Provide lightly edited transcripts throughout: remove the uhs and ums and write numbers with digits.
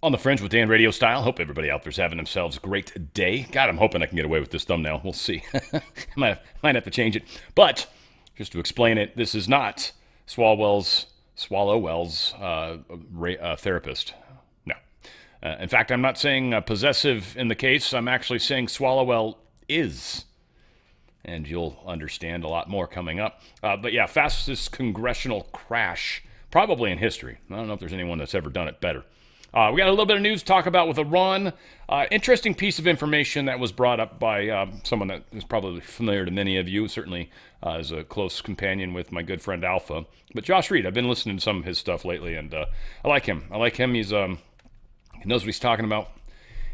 On the Fringe with Dan RadioStyle. Hope everybody out there's having themselves a great day. God, I'm hoping I can get away with this thumbnail. We'll see. might have to change it. But just to explain it, this is not Swalwell's therapist. No. In fact, I'm not saying possessive in the case. I'm actually saying Swalwell is. And you'll understand a lot more coming up. But yeah, fastest congressional crash probably in history. I don't know if there's anyone that's ever done it better. We got a little bit of news to talk about with Iran. Interesting piece of information that was brought up by someone that is probably familiar to many of you, certainly as a close companion with my good friend Alpha. But Josh Reed, I've been listening to some of his stuff lately, and I like him. He's he knows what he's talking about.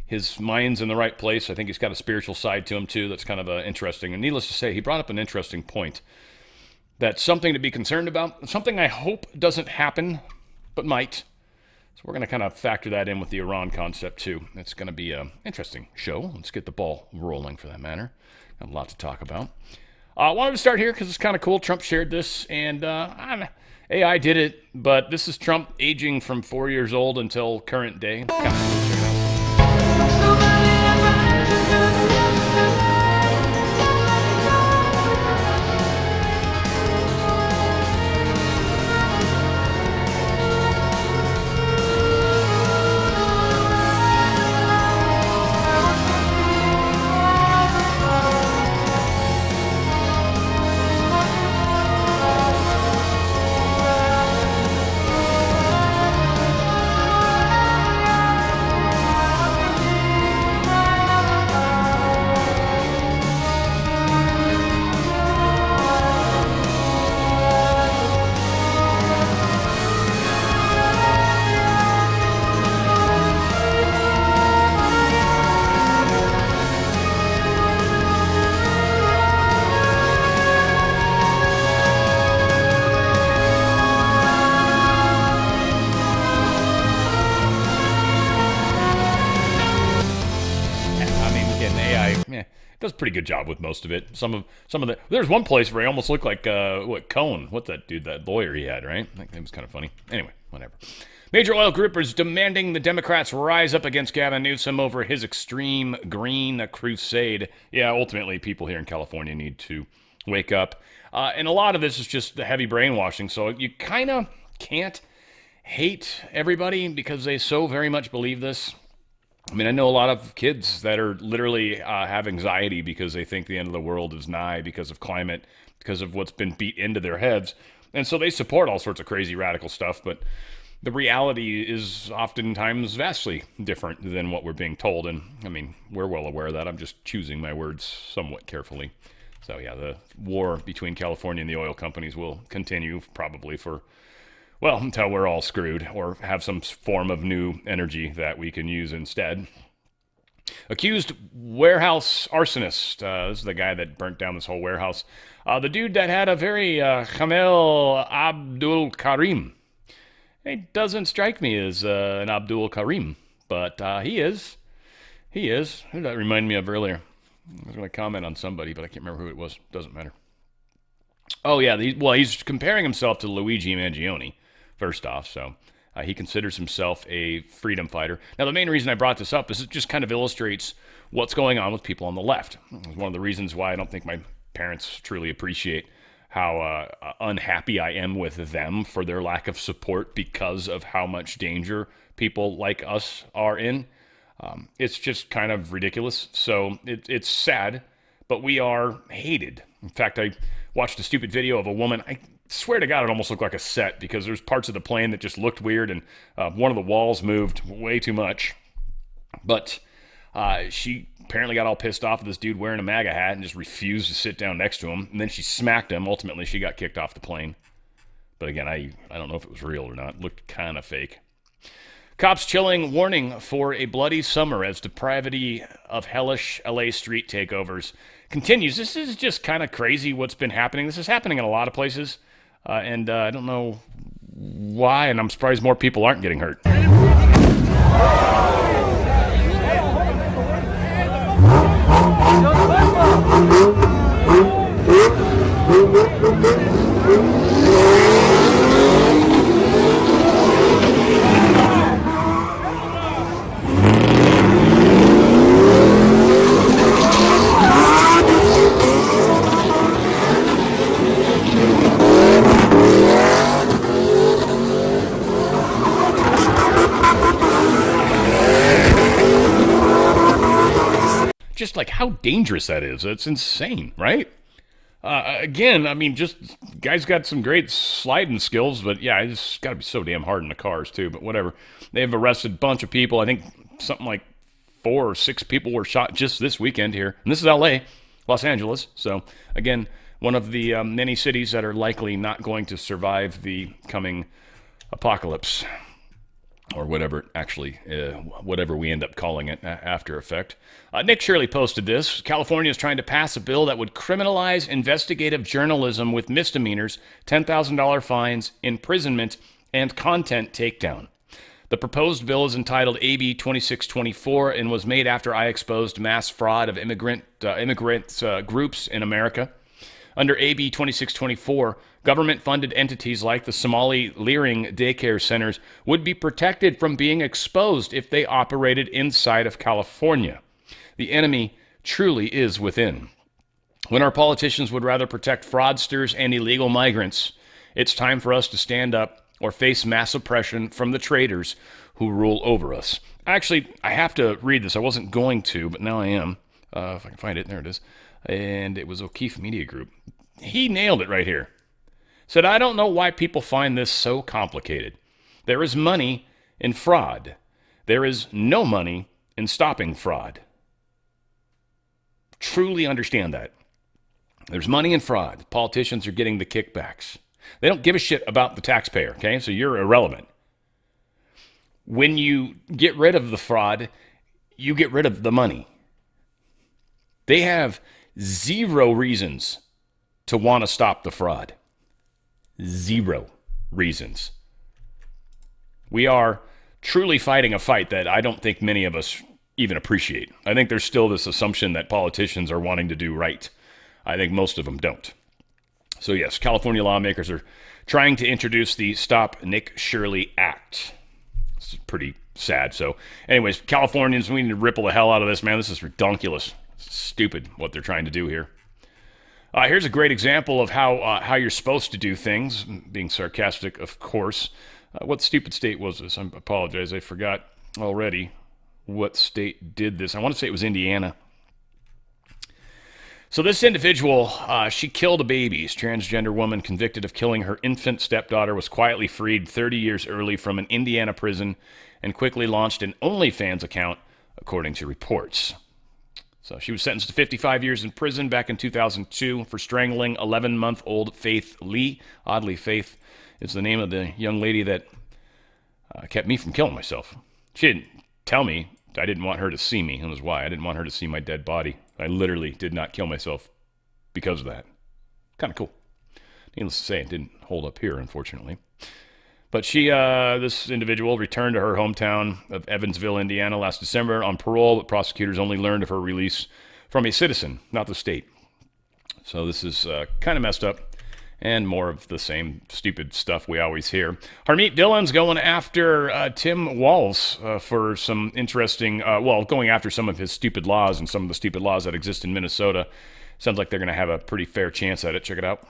His mind's in the right place. I think he's got a spiritual side to him, too, that's kind of interesting. And needless to say, he brought up an interesting point. That's something to be concerned about, something I hope doesn't happen, but might. So we're going to kind of factor that in with the Iran concept, too. It's going to be an interesting show. Let's get the ball rolling, for that matter. Got a lot to talk about. I wanted to start here because it's kind of cool. Trump shared this, and AI did it, but this is Trump aging from 4 years old until current day. Does a pretty good job with most of it. Some of the there's one place where he almost looked like Cohen. What's that dude? That lawyer he had, right? I think that was kind of funny. Anyway, whatever. Major oil groupers demanding the Democrats rise up against Gavin Newsom over his extreme green crusade. Yeah, ultimately, people here in California need to wake up. And a lot of this is just the heavy brainwashing. So you kind of can't hate everybody because they so very much believe this. I mean, I know a lot of kids that are literally have anxiety because they think the end of the world is nigh because of climate, because of what's been beat into their heads. And so they support all sorts of crazy radical stuff, but the reality is oftentimes vastly different than what we're being told. And I mean, we're well aware of that. I'm just choosing my words somewhat carefully. So yeah, the war between California and the oil companies will continue probably for, well, until we're all screwed or have some form of new energy that we can use instead. Accused warehouse arsonist. This is the guy that burnt down this whole warehouse. The dude that had a very Hamel Abdul Karim. It doesn't strike me as an Abdul Karim, but he is. He is. Who did that remind me of earlier? I was going to comment on somebody, but I can't remember who it was. Doesn't matter. Oh, yeah. He's comparing himself to Luigi Mangione. First off, so he considers himself a freedom fighter. Now, the main reason I brought this up is it just kind of illustrates what's going on with people on the left. It's one of the reasons why I don't think my parents truly appreciate how unhappy I am with them for their lack of support because of how much danger people like us are in. It's just kind of ridiculous. So it's sad, but we are hated. In fact, I watched a stupid video of a woman. I swear to God, it almost looked like a set because there's parts of the plane that just looked weird and one of the walls moved way too much. But she apparently got all pissed off at this dude wearing a MAGA hat and just refused to sit down next to him. And then she smacked him. Ultimately, she got kicked off the plane. But again, I don't know if it was real or not. It looked kind of fake. Cops chilling warning for a bloody summer as depravity of hellish LA street takeovers continues. This is just kind of crazy what's been happening. This is happening in a lot of places. And I don't know why, and I'm surprised more people aren't getting hurt. how dangerous that is. It's insane, right? Again, I mean, just guy's got some great sliding skills, but yeah, it's got to be so damn hard in the cars too. But whatever. They've arrested a bunch of people. I think something like 4 or 6 people were shot just this weekend here, and this is L.A., Los Angeles. So again, one of the many cities that are likely not going to survive the coming apocalypse, or whatever, actually, whatever we end up calling it after effect. Nick Shirley posted this. California is trying to pass a bill that would criminalize investigative journalism with misdemeanors, $10,000 fines, imprisonment, and content takedown. The proposed bill is entitled AB 2624 and was made after I exposed mass fraud of immigrant groups in America. Under AB 2624, government-funded entities like the Somali Leering daycare centers would be protected from being exposed if they operated inside of California. The enemy truly is within. When our politicians would rather protect fraudsters and illegal migrants, it's time for us to stand up or face mass oppression from the traitors who rule over us. Actually, I have to read this. I wasn't going to, but now I am. If I can find it, there it is. And it was O'Keefe Media Group. He nailed it right here. Said, I don't know why people find this so complicated. There is money in fraud. There is no money in stopping fraud. Truly understand that. There's money in fraud. Politicians are getting the kickbacks. They don't give a shit about the taxpayer, okay? So you're irrelevant. When you get rid of the fraud, you get rid of the money. They have 0 reasons to want to stop the fraud. 0 reasons. We are truly fighting a fight that I don't think many of us even appreciate. I think there's still this assumption that politicians are wanting to do right. I think most of them don't. So yes, California lawmakers are trying to introduce the Stop Nick Shirley Act. It's pretty sad. So anyways, Californians, we need to ripple the hell out of this, man. This is redonkulous. It's stupid what they're trying to do here. Here's a great example of how you're supposed to do things. Being sarcastic, of course. What stupid state was this? I apologize. I forgot already what state did this. I want to say it was Indiana. So this individual, she killed a baby. This transgender woman convicted of killing her infant stepdaughter was quietly freed 30 years early from an Indiana prison and quickly launched an OnlyFans account, according to reports. So she was sentenced to 55 years in prison back in 2002 for strangling 11-month-old Faith Lee. Oddly, Faith is the name of the young lady that kept me from killing myself. She didn't tell me. I didn't want her to see me. That was why. I didn't want her to see my dead body. I literally did not kill myself because of that. Kind of cool. Needless to say, it didn't hold up here, unfortunately. But this individual returned to her hometown of Evansville, Indiana last December on parole, but prosecutors only learned of her release from a citizen, not the state. So this is kind of messed up. And more of the same stupid stuff we always hear. Harmeet Dillon's going after Tim Walz for some interesting, going after some of his stupid laws and some of the stupid laws that exist in Minnesota. Sounds like they're going to have a pretty fair chance at it. Check it out.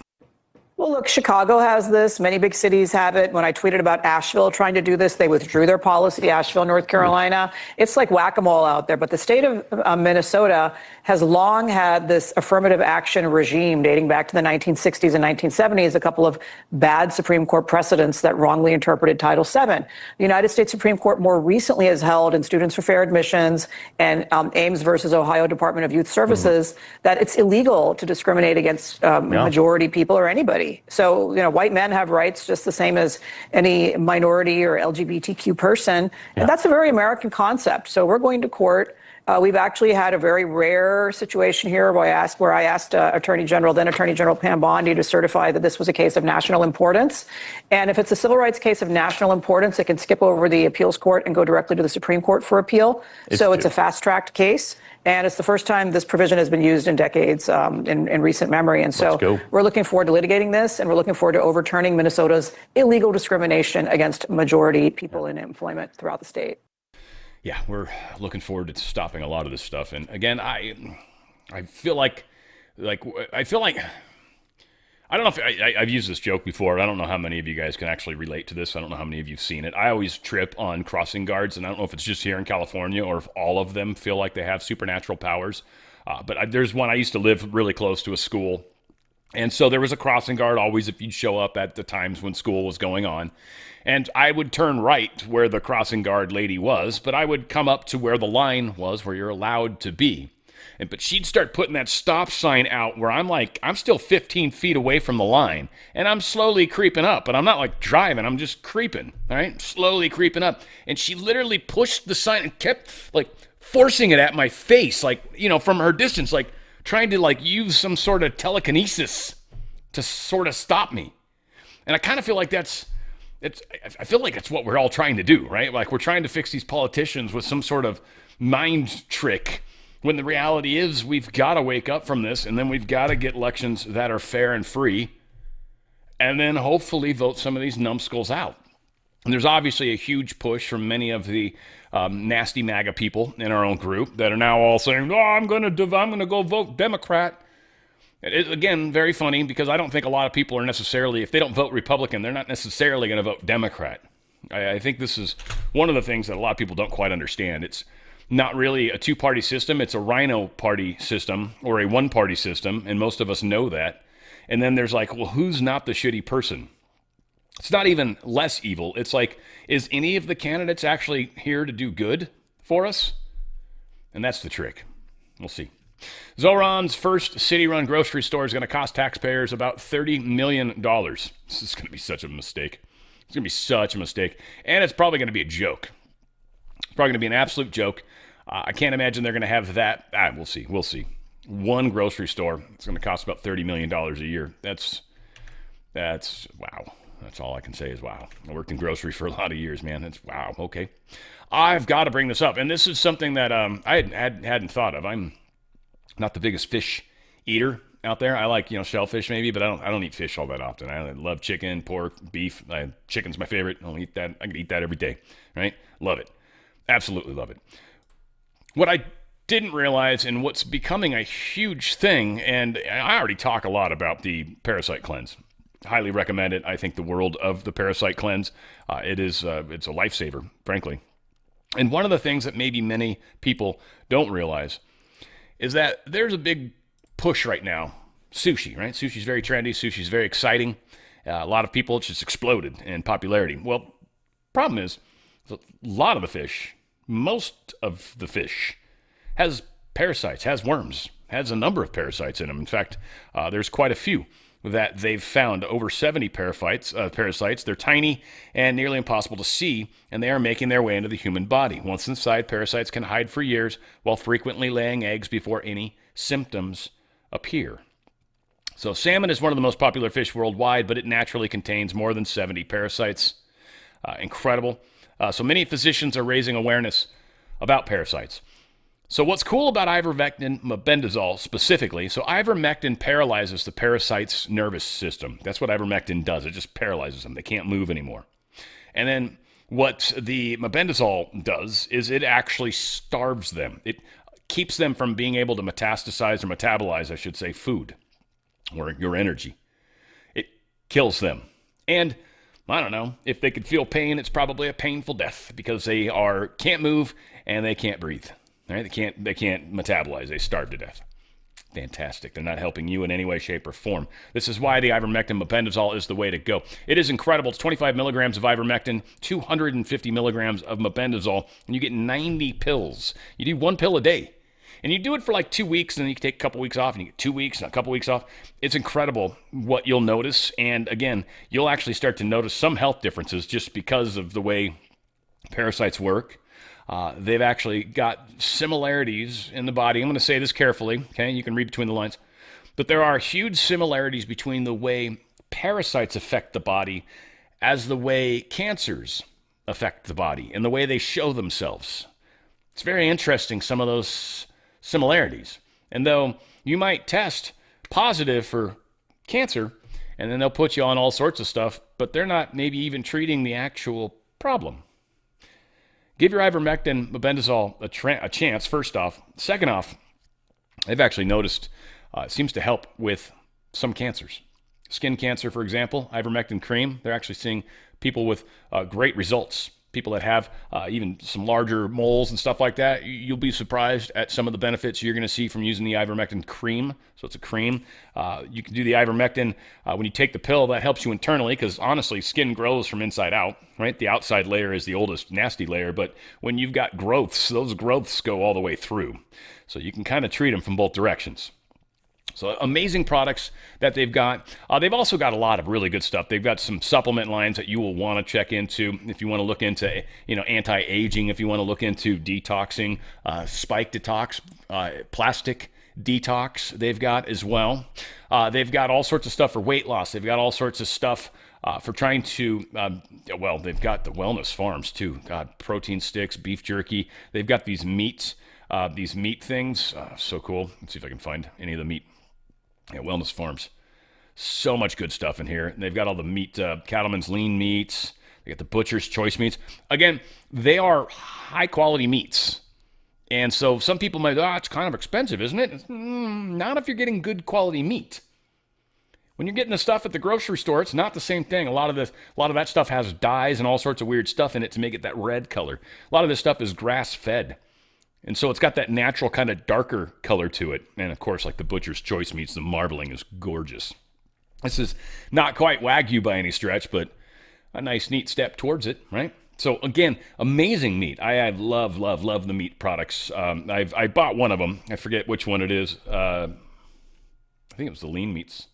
Well, look, Chicago has this. Many big cities have it. When I tweeted about Asheville trying to do this, they withdrew their policy, Asheville, North Carolina. It's like whack-a-mole out there. But the state of Minnesota has long had this affirmative action regime dating back to the 1960s and 1970s, a couple of bad Supreme Court precedents that wrongly interpreted Title VII. The United States Supreme Court more recently has held in Students for Fair Admissions and Ames versus Ohio Department of Youth Services that it's illegal to discriminate against majority people or anybody. So, white men have rights just the same as any minority or LGBTQ person. And that's a very American concept. So we're going to court. We've actually had a very rare situation here where I asked then Attorney General Pam Bondi to certify that this was a case of national importance. And if it's a civil rights case of national importance, it can skip over the appeals court and go directly to the Supreme Court for appeal. It's a fast-tracked case. And it's the first time this provision has been used in decades in recent memory. And so we're looking forward to litigating this, and we're looking forward to overturning Minnesota's illegal discrimination against majority people in employment throughout the state. Yeah, we're looking forward to stopping a lot of this stuff. And again, I feel like I don't know if I've used this joke before. I don't know how many of you guys can actually relate to this. I don't know how many of you have seen it. I always trip on crossing guards, and I don't know if it's just here in California or if all of them feel like they have supernatural powers. There's one, I used to live really close to a school. And so there was a crossing guard always if you'd show up at the times when school was going on. And I would turn right where the crossing guard lady was, but I would come up to where the line was, where you're allowed to be. But she'd start putting that stop sign out where I'm still 15 feet away from the line, and I'm slowly creeping up. But I'm not like driving, I'm just creeping, all right? Slowly creeping up. And she literally pushed the sign and kept like forcing it at my face, like, from her distance, like trying to like use some sort of telekinesis to sort of stop me. And I kind of feel like I feel like it's what we're all trying to do, right? Like we're trying to fix these politicians with some sort of mind trick, when the reality is we've got to wake up from this, and then we've got to get elections that are fair and free, and then hopefully vote some of these numbskulls out. And there's obviously a huge push from many of the nasty MAGA people in our own group that are now all saying, I'm going to go vote Democrat. It's, again, very funny, because I don't think a lot of people are necessarily, if they don't vote Republican, they're not necessarily going to vote Democrat. I think this is one of the things that a lot of people don't quite understand. It's not really a two-party system. It's a rhino party system or a one-party system, and most of us know that. And then there's like, well, who's not the shitty person? It's not even less evil. It's like, is any of the candidates actually here to do good for us? And that's the trick. We'll see. Zoran's first city-run grocery store is going to cost taxpayers about $30 million. This is going to be such a mistake. It's going to be such a mistake. And it's probably going to be a joke. It's probably going to be an absolute joke. I can't imagine they're going to have that. We'll see. We'll see. One grocery store, it's going to cost about $30 million a year. That's wow. That's all I can say is wow. I worked in grocery for a lot of years, man. That's wow. Okay. I've got to bring this up. And this is something that I hadn't thought of. I'm not the biggest fish eater out there. I like, shellfish maybe, but I don't eat fish all that often. I love chicken, pork, beef. Chicken's my favorite. I'll eat that. I can eat that every day, right? Love it. Absolutely love it. What I didn't realize, and what's becoming a huge thing, and I already talk a lot about the parasite cleanse. Highly recommend it. I think the world of the parasite cleanse, it's a lifesaver, frankly. And one of the things that maybe many people don't realize is that there's a big push right now. Sushi, right? Sushi's very trendy. Sushi's very exciting. A lot of people, it's just exploded in popularity. Well, problem is, a lot of the fish, most of the fish, has parasites, has worms, has a number of parasites in them. In fact, there's quite a few that they've found, over 70 parasites. They're tiny and nearly impossible to see, and they are making their way into the human body. Once inside, parasites can hide for years while frequently laying eggs before any symptoms appear. So salmon is one of the most popular fish worldwide, but it naturally contains more than 70 parasites. Incredible. So many physicians are raising awareness about parasites. So what's cool about ivermectin mebendazole specifically, so ivermectin paralyzes the parasite's nervous system. That's what ivermectin does. It just paralyzes them. They can't move anymore. And then what the mebendazole does is it actually starves them. It keeps them from being able to metastasize or metabolize, I should say, food or your energy. It kills them. And I don't know, if they could feel pain, it's probably a painful death because they can't move and they can't breathe. Right? They can't metabolize. They starve to death. Fantastic. They're not helping you in any way, shape, or form. This is why the ivermectin mebendazole is the way to go. It is incredible. It's 25 milligrams of ivermectin, 250 milligrams of mebendazole, and you get 90 pills. You do one pill a day. And you do it for like 2 weeks, and then you can take a couple weeks off, and you get 2 weeks and a couple weeks off. It's incredible what you'll notice. And again, you'll actually start to notice some health differences just because of the way parasites work. They've actually got similarities in the body. I'm going to say this carefully, okay? You can read between the lines. But there are huge similarities between the way parasites affect the body as the way cancers affect the body and the way they show themselves. It's very interesting, some of those similarities. And though you might test positive for cancer, and then they'll put you on all sorts of stuff, but they're not maybe even treating the actual problem. Give your ivermectin mebendazole a chance, first off. Second off, they've actually noticed it seems to help with some cancers. Skin cancer, for example, ivermectin cream, they're actually seeing people with great results people that have even some larger moles and stuff like that, you'll be surprised at some of the benefits you're going to see from using the ivermectin cream. So it's a cream. You can do the ivermectin when you take the pill. That helps you internally because, honestly, skin grows from inside out, right? The outside layer is the oldest nasty layer, but when you've got growths, those growths go all the way through. So you can kind of treat them from both directions. So amazing products that they've got. They've also got a lot of really good stuff. They've got some supplement lines that you will want to check into if you want to look into, anti-aging, if you want to look into detoxing, spike detox, plastic detox they've got as well. They've got all sorts of stuff for weight loss. They've got all sorts of stuff for trying to, they've got the wellness farms too. God, protein sticks, beef jerky. They've got these meats, these meat things. So cool. Let's see if I can find any of the meat. Yeah, wellness farms. So much good stuff in here. They've got all the meat, Cattleman's lean meats. They got the butcher's choice meats. Again, they are high quality meats. And so some people might, it's kind of expensive, isn't it? Not if you're getting good quality meat. When you're getting the stuff at the grocery store, it's not the same thing. A lot of that stuff has dyes and all sorts of weird stuff in it to make it that red color. A lot of this stuff is grass-fed. And so it's got that natural kind of darker color to it. And of course, like the butcher's choice meats, the marbling is gorgeous. This is not quite Wagyu by any stretch, but a nice, neat step towards it, right? So again, amazing meat. I love the meat products. I bought one of them. I forget which one it is. I think it was the lean meats.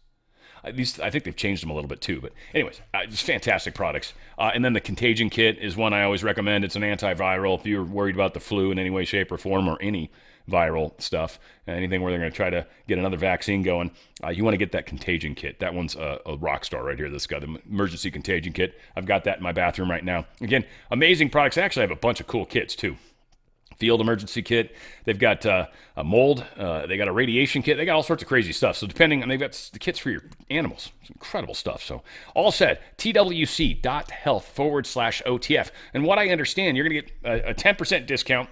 I think they've changed them a little bit too. But anyways, just fantastic products. And then the Contagion Kit is one I always recommend. It's an antiviral if you're worried about the flu in any way, shape, or form, or any viral stuff, anything where they're going to try to get another vaccine going. You want to get that Contagion Kit. That one's a rock star right here. This guy, the emergency Contagion Kit. I've got that in my bathroom right now. Again, amazing products. They actually have a bunch of cool kits too. Field emergency kit. They've got a mold. They got a radiation kit. They got all sorts of crazy stuff. So they've got the kits for your animals. It's incredible stuff. So all said, twc.health/OTF. And what I understand, you're going to get a 10% discount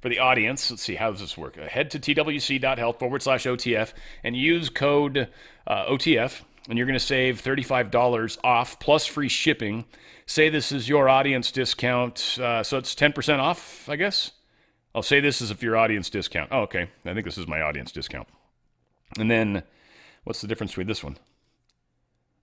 for the audience. Let's see, how does this work? Head to twc.health/OTF and use code OTF, and you're going to save $35 off plus free shipping. Say this is your audience discount, so it's 10% off, I guess. I'll say this is if your audience discount. Oh, okay. I think this is my audience discount. And then what's the difference between this one?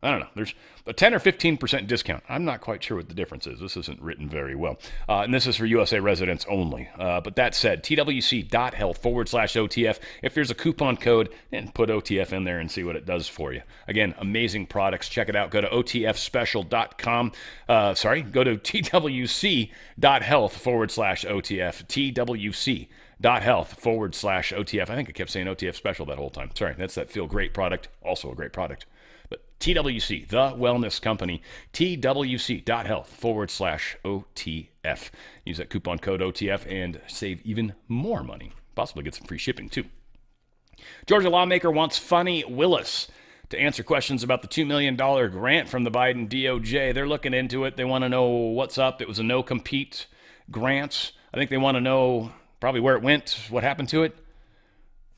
I don't know. There's a 10 or 15% discount. I'm not quite sure what the difference is. This isn't written very well. And this is for USA residents only. But that said, twc.health/OTF. If there's a coupon code, then put OTF in there and see what it does for you. Again, amazing products. Check it out. Go to otfspecial.com. Go to twc.health/OTF. twc.health/OTF. I think I kept saying OTF special that whole time. Sorry, that's that Feel Great product. Also a great product. But TWC, the wellness company, twc.health/OTF. Use that coupon code OTF and save even more money. Possibly get some free shipping too. Georgia lawmaker wants Funny Willis to answer questions about the $2 million grant from the Biden DOJ. They're looking into it. They want to know what's up. It was a no-compete grant. I think they want to know probably where it went, what happened to it.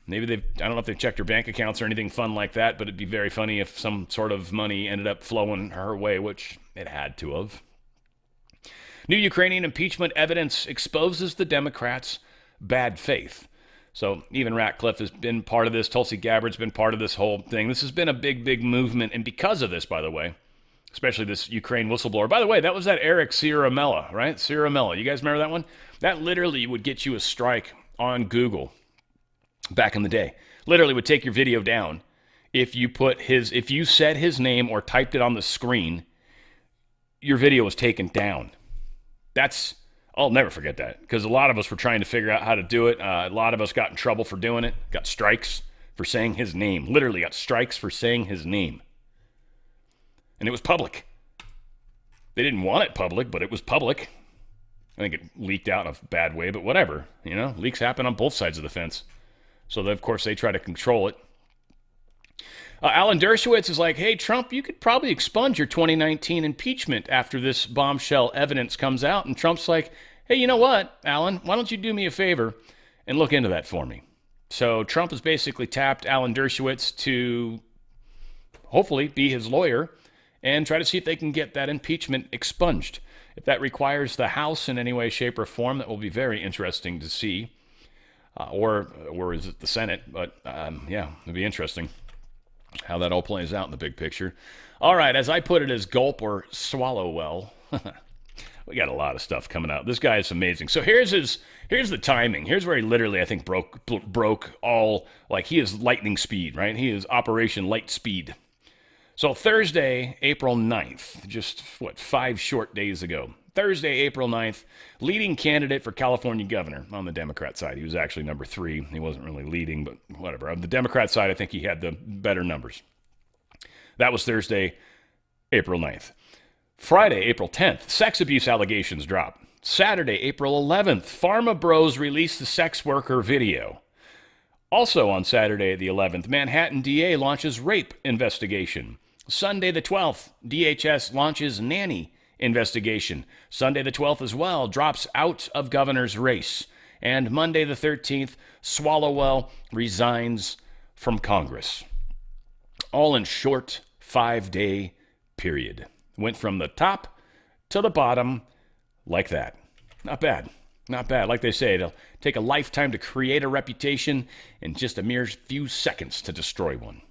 Maybe I don't know if they've checked her bank accounts or anything fun like that, but it'd be very funny if some sort of money ended up flowing her way, which it had to have. New Ukrainian impeachment evidence exposes the Democrats' bad faith. So even Ratcliffe has been part of this. Tulsi Gabbard's been part of this whole thing. This has been a big, big movement. And because of this, by the way, especially this Ukraine whistleblower. By the way, that was that Eric Ciaramella, right? Ciaramella. You guys remember that one? That literally would get you a strike on Google. Back in the day, literally would take your video down if you said his name or typed it on the screen. Your video was taken down. I'll never forget that because a lot of us were trying to figure out how to do it. A lot of us got in trouble for doing it. Got strikes for saying his name. Literally got strikes for saying his name, and it was public. They didn't want it public, but it was public. I think it leaked out in a bad way, but whatever. Leaks happen on both sides of the fence. So, of course, they try to control it. Alan Dershowitz is like, hey, Trump, you could probably expunge your 2019 impeachment after this bombshell evidence comes out. And Trump's like, hey, you know what, Alan, why don't you do me a favor and look into that for me? So Trump has basically tapped Alan Dershowitz to hopefully be his lawyer and try to see if they can get that impeachment expunged. If that requires the House in any way, shape, or form, that will be very interesting to see. Or is it the Senate? But yeah, it'll be interesting how that all plays out in the big picture. All right, as I put it, as gulp or swallow well. We got a lot of stuff coming out. This guy is amazing. So here's the timing. Here's where he literally, I think, broke all, like, he is lightning speed, right? He is Operation Light Speed. So Thursday, April 9th, just, 5 short days ago. Thursday, April 9th, leading candidate for California governor on the Democrat side. He was actually number 3. He wasn't really leading, but whatever. On the Democrat side, I think he had the better numbers. That was Thursday, April 9th. Friday, April 10th, sex abuse allegations drop. Saturday, April 11th, Pharma Bros released the sex worker video. Also on Saturday the 11th, Manhattan DA launches rape investigation. Sunday the 12th, DHS launches nanny investigation. Sunday the 12th as well, drops out of governor's race. And Monday the 13th, Swallowwell resigns from Congress. All in short 5-day period. Went from the top to the bottom like that. Not bad. Not bad. Like they say, it'll take a lifetime to create a reputation and just a mere few seconds to destroy one.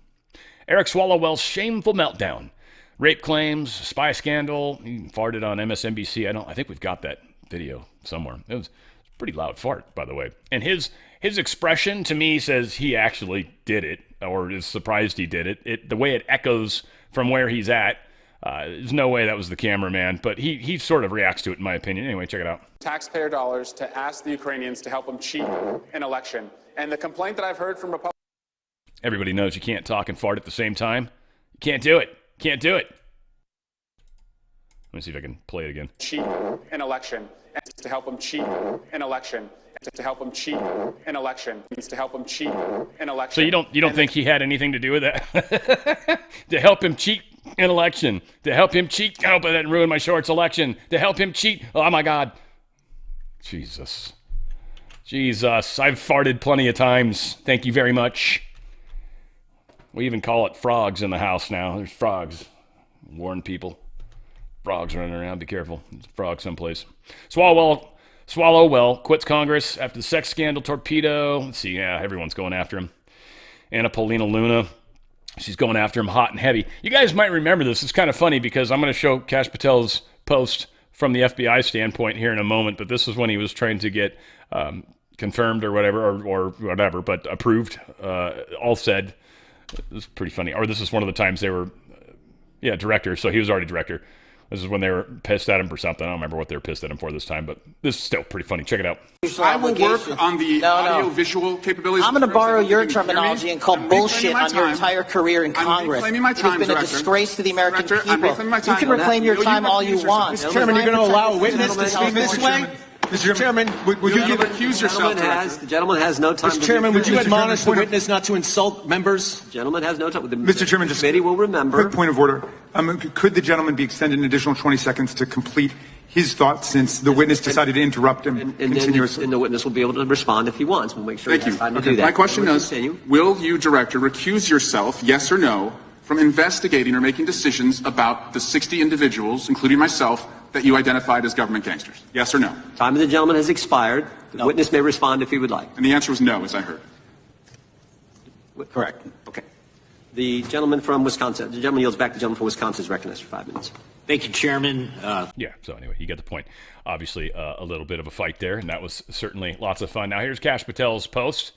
Eric Swallowwell's shameful meltdown. Rape claims, spy scandal. He farted on MSNBC. I think we've got that video somewhere. It was a pretty loud fart, by the way. And his expression to me says he actually did it, or is surprised he did it. The way it echoes from where he's at, there's no way that was the cameraman, but he sort of reacts to it, in my opinion. Anyway, check it out. Taxpayer dollars to ask the Ukrainians to help them cheat an election. And the complaint that I've heard from Republicans... Everybody knows you can't talk and fart at the same time. You can't do it. Can't do it. Let me see if I can play it again. Cheat an election. To help them cheat an election. To help them cheat an election. To help them cheat an election. So you don't think he had anything to do with that? To help him cheat an election. To help him cheat. I hope I didn't ruin my shorts election. To help him cheat. Oh my God. Jesus. I've farted plenty of times. Thank you very much. We even call it frogs in the house now. There's frogs. Warn people. Frogs running around. Be careful. There's a frog someplace. Swallowwell quits Congress after the sex scandal torpedo. Let's see. Yeah, everyone's going after him. Anna Paulina Luna. She's going after him hot and heavy. You guys might remember this. It's kind of funny because I'm going to show Kash Patel's post from the FBI standpoint here in a moment, but this is when he was trying to get confirmed or whatever, but approved. All said. It was pretty funny. Or this is one of the times they were, director. So he was already director. This is when they were pissed at him for something. I don't remember what they were pissed at him for this time, but this is still pretty funny. Check it out. I will work on the audio-visual capabilities. I'm going to borrow your terminology and call bullshit on your entire career in Congress. I'm reclaiming my time, It has been a disgrace to the American people. You can reclaim your time all you want. Mr. Chairman, you're going to allow a witness to speak this way? Mr. Chairman, would you give recuse yourself? The gentleman has no time. Mr. Chairman, would you admonish the witness not to insult members? The gentleman has no time. Mr. Chairman, just committee will remember. Quick point of order. Could the gentleman be extended an additional 20 seconds to complete his thoughts since the witness decided to interrupt him continuously? And the witness will be able to respond if he wants. We'll make sure he has time to do that. My question is, will you, Director, recuse yourself, yes or no, from investigating or making decisions about the 60 individuals, including myself, that you identified as government gangsters? Yes or no? Time of the gentleman has expired. The witness may respond if he would like. And the answer was no, as I heard. Correct. Okay. The gentleman from Wisconsin, the gentleman yields back. The gentleman from Wisconsin is recognized for 5 minutes. Thank you, Chairman. So anyway, you get the point. Obviously, a little bit of a fight there, and that was certainly lots of fun. Now, here's Kash Patel's post.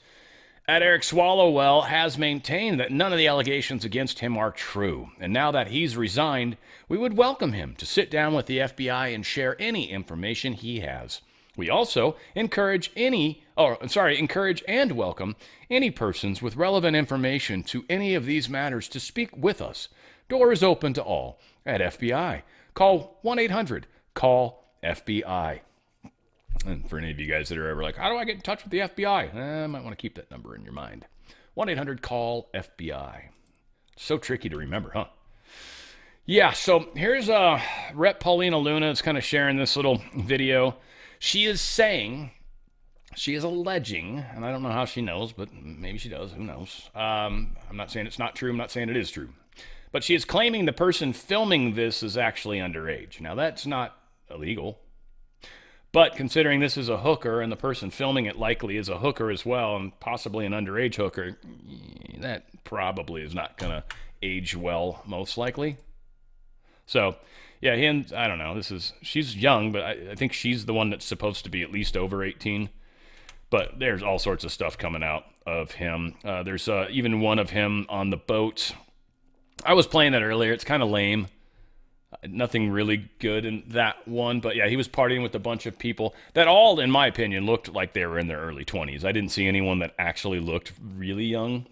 Eric Swallowwell has maintained that none of the allegations against him are true. And now that he's resigned, we would welcome him to sit down with the FBI and share any information he has. We also encourage and welcome any persons with relevant information to any of these matters to speak with us. Door is open to all at FBI. Call 1-800-CALL-FBI. And for any of you guys that are ever like, how do I get in touch with the FBI? I might want to keep that number in your mind. 1-800-CALL-FBI. So tricky to remember, huh? Yeah, so here's Rep. Paulina Luna is kind of sharing this little video. She is alleging, and I don't know how she knows, but maybe she does, who knows. I'm not saying it's not true, I'm not saying it is true. But she is claiming the person filming this is actually underage. Now, that's not illegal. But considering this is a hooker and the person filming it likely is a hooker as well, and possibly an underage hooker, that probably is not going to age well, most likely. So, yeah, I don't know. She's young, but I think she's the one that's supposed to be at least over 18. But there's all sorts of stuff coming out of him. There's even one of him on the boat. I was playing that earlier. It's kind of lame. Nothing really good in that one. But yeah, he was partying with a bunch of people that all, in my opinion, looked like they were in their early 20s. I didn't see anyone that actually looked really young.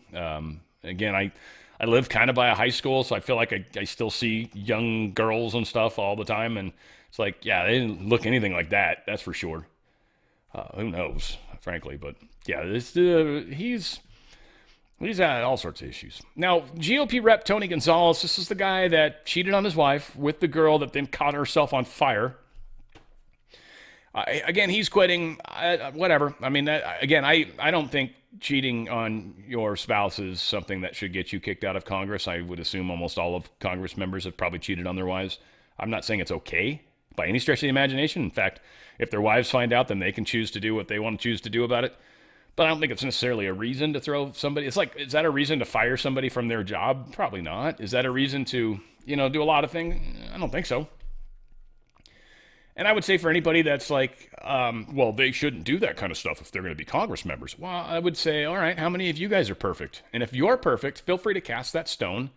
Again, I live kind of by a high school, so I feel like I still see young girls and stuff all the time. And it's like, yeah, they didn't look anything like that. That's for sure. Who knows, frankly. But yeah, he's had all sorts of issues. Now, GOP rep Tony Gonzalez, this is the guy that cheated on his wife with the girl that then caught herself on fire. Again, he's quitting. Whatever. I mean, I don't think cheating on your spouse is something that should get you kicked out of Congress. I would assume almost all of Congress members have probably cheated on their wives. I'm not saying it's okay by any stretch of the imagination. In fact, if their wives find out, then they can choose to do what they want to choose to do about it. But I don't think it's necessarily a reason to throw somebody. It's like, is that a reason to fire somebody from their job? Probably not. Is that a reason to, do a lot of things? I don't think so. And I would say for anybody that's like, well, they shouldn't do that kind of stuff if they're going to be Congress members. Well, I would say, all right, how many of you guys are perfect? And if you're perfect, feel free to cast that stone.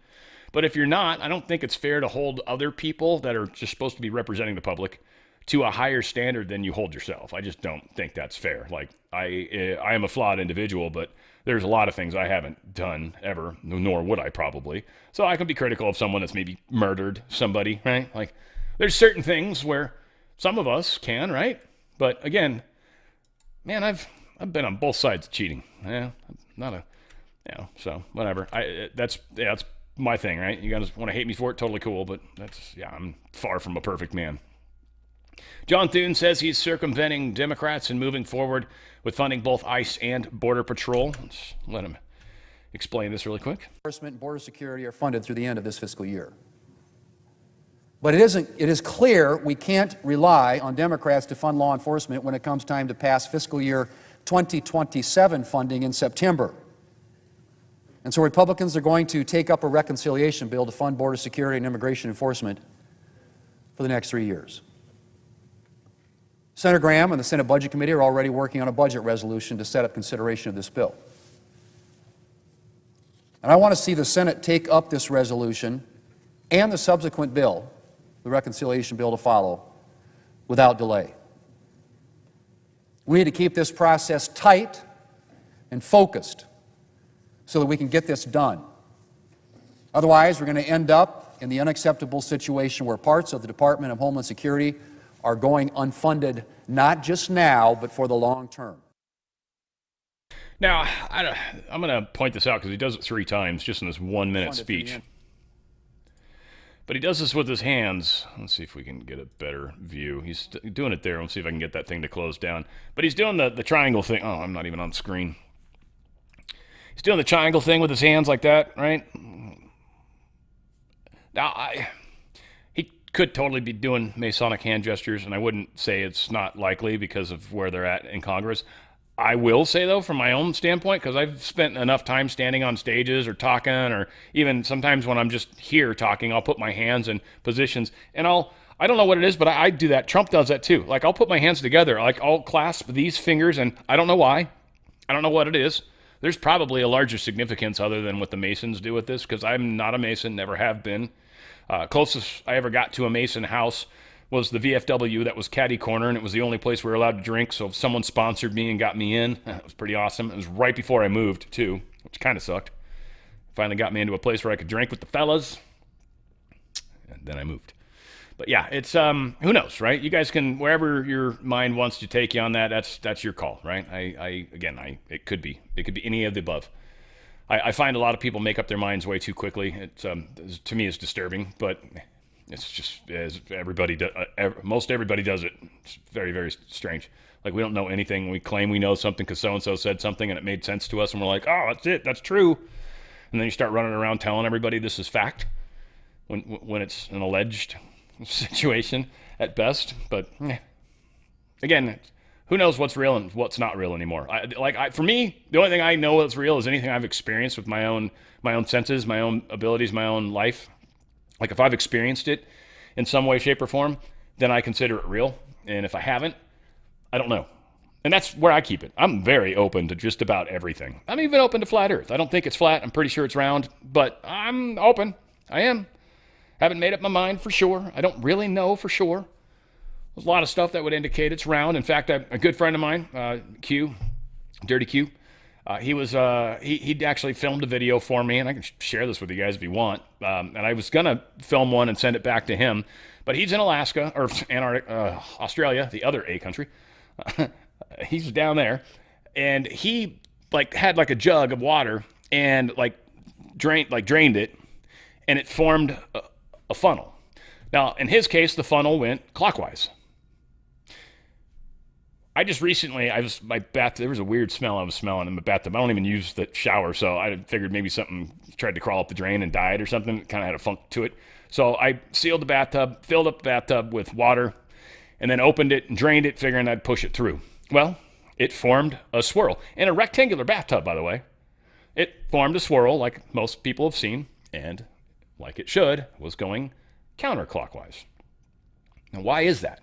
But if you're not, I don't think it's fair to hold other people that are just supposed to be representing the public to a higher standard than you hold yourself. I just don't think that's fair. Like, I am a flawed individual, but there's a lot of things I haven't done ever, nor would I probably. So I can be critical of someone that's maybe murdered somebody, right? Like, there's certain things where some of us can, right? But again, man, I've been on both sides of cheating. Yeah, so whatever. That's my thing, right? You guys want to hate me for it, totally cool, but I'm far from a perfect man. John Thune says he's circumventing Democrats and moving forward with funding both ICE and Border Patrol. Let's let him explain this really quick. Enforcement and border security are funded through the end of this fiscal year. But it is clear we can't rely on Democrats to fund law enforcement when it comes time to pass fiscal year 2027 funding in September. And so Republicans are going to take up a reconciliation bill to fund border security and immigration enforcement for the next 3 years. Senator Graham and the Senate Budget Committee are already working on a budget resolution to set up consideration of this bill. And I want to see the Senate take up this resolution and the subsequent bill, the reconciliation bill to follow, without delay. We need to keep this process tight and focused so that we can get this done. Otherwise, we're going to end up in the unacceptable situation where parts of the Department of Homeland Security are going unfunded, not just now, but for the long term. Now, I'm going to point this out because he does it 3 times just in this 1-minute speech. But he does this with his hands. Let's see if we can get a better view. He's doing it there. Let's see if I can get that thing to close down. But he's doing the triangle thing. Oh, I'm not even on screen. He's doing the triangle thing with his hands like that, right? Now, he could totally be doing Masonic hand gestures, and I wouldn't say it's not likely because of where they're at in Congress. I will say, though, from my own standpoint, because I've spent enough time standing on stages or talking, or even sometimes when I'm just here talking, I'll put my hands in positions, and I don't know what it is, but I do that. Trump does that too. Like, I'll put my hands together. Like, I'll clasp these fingers, and I don't know why. I don't know what it is. There's probably a larger significance other than what the Masons do with this, because I'm not a Mason, never have been. Closest I ever got to a Mason house was the VFW that was catty corner, and it was the only place we were allowed to drink, so someone sponsored me and got me in. It was pretty awesome. It was right before I moved, too, which kind of sucked. Finally got me into a place where I could drink with the fellas, and then I moved. But yeah, it's, who knows, right? You guys can, wherever your mind wants to take you on that, that's your call, right? It could be any of the above. I find a lot of people make up their minds way too quickly. It's, to me, it's disturbing, but it's just, as most everybody does it. It's very, very strange. Like, we don't know anything. We claim we know something because so-and-so said something and it made sense to us, and we're like, oh, that's it, that's true. And then you start running around telling everybody this is fact when it's an alleged situation at best. But again, who knows what's real and what's not real anymore? For me, the only thing I know that's real is anything I've experienced with my own senses, my own abilities, my own life. Like if I've experienced it in some way, shape, or form, then I consider it real. And if I haven't, I don't know. And that's where I keep it. I'm very open to just about everything. I'm even open to flat Earth. I don't think it's flat. I'm pretty sure it's round, but I'm open. I am. Haven't made up my mind for sure. I don't really know for sure. There's a lot of stuff that would indicate it's round. In fact, a good friend of mine, Q, Dirty Q, he actually filmed a video for me, and I can share this with you guys if you want. And I was gonna film one and send it back to him, but he's in Alaska or Antarctica, Australia, the other A country. He's down there, and he had a jug of water and drained it, and it formed a funnel. Now, in his case, the funnel went clockwise. I just recently, there was a weird smell I was smelling in the bathtub. I don't even use the shower, so I figured maybe something tried to crawl up the drain and died or something. It kind of had a funk to it. So I sealed the bathtub, filled up the bathtub with water, and then opened it and drained it, figuring I'd push it through. Well, it formed a swirl. In a rectangular bathtub, by the way. It formed a swirl like most people have seen, and like it should, was going counterclockwise. Now, why is that?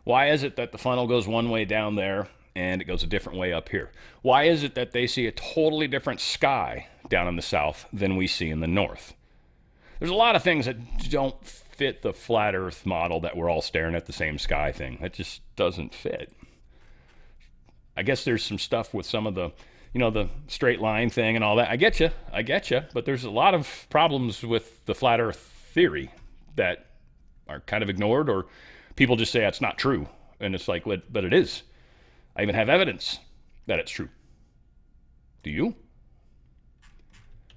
Why is it that the funnel goes one way down there and it goes a different way up here? Why is it that they see a totally different sky down in the south than we see in the north? There's a lot of things that don't fit the flat earth model that we're all staring at the same sky thing. That just doesn't fit. I guess there's some stuff with some of the, the straight line thing and all that. I get you, but there's a lot of problems with the flat earth theory that are kind of ignored, or people just say that's not true. And it's like, but it is. I even have evidence that it's true. Do you?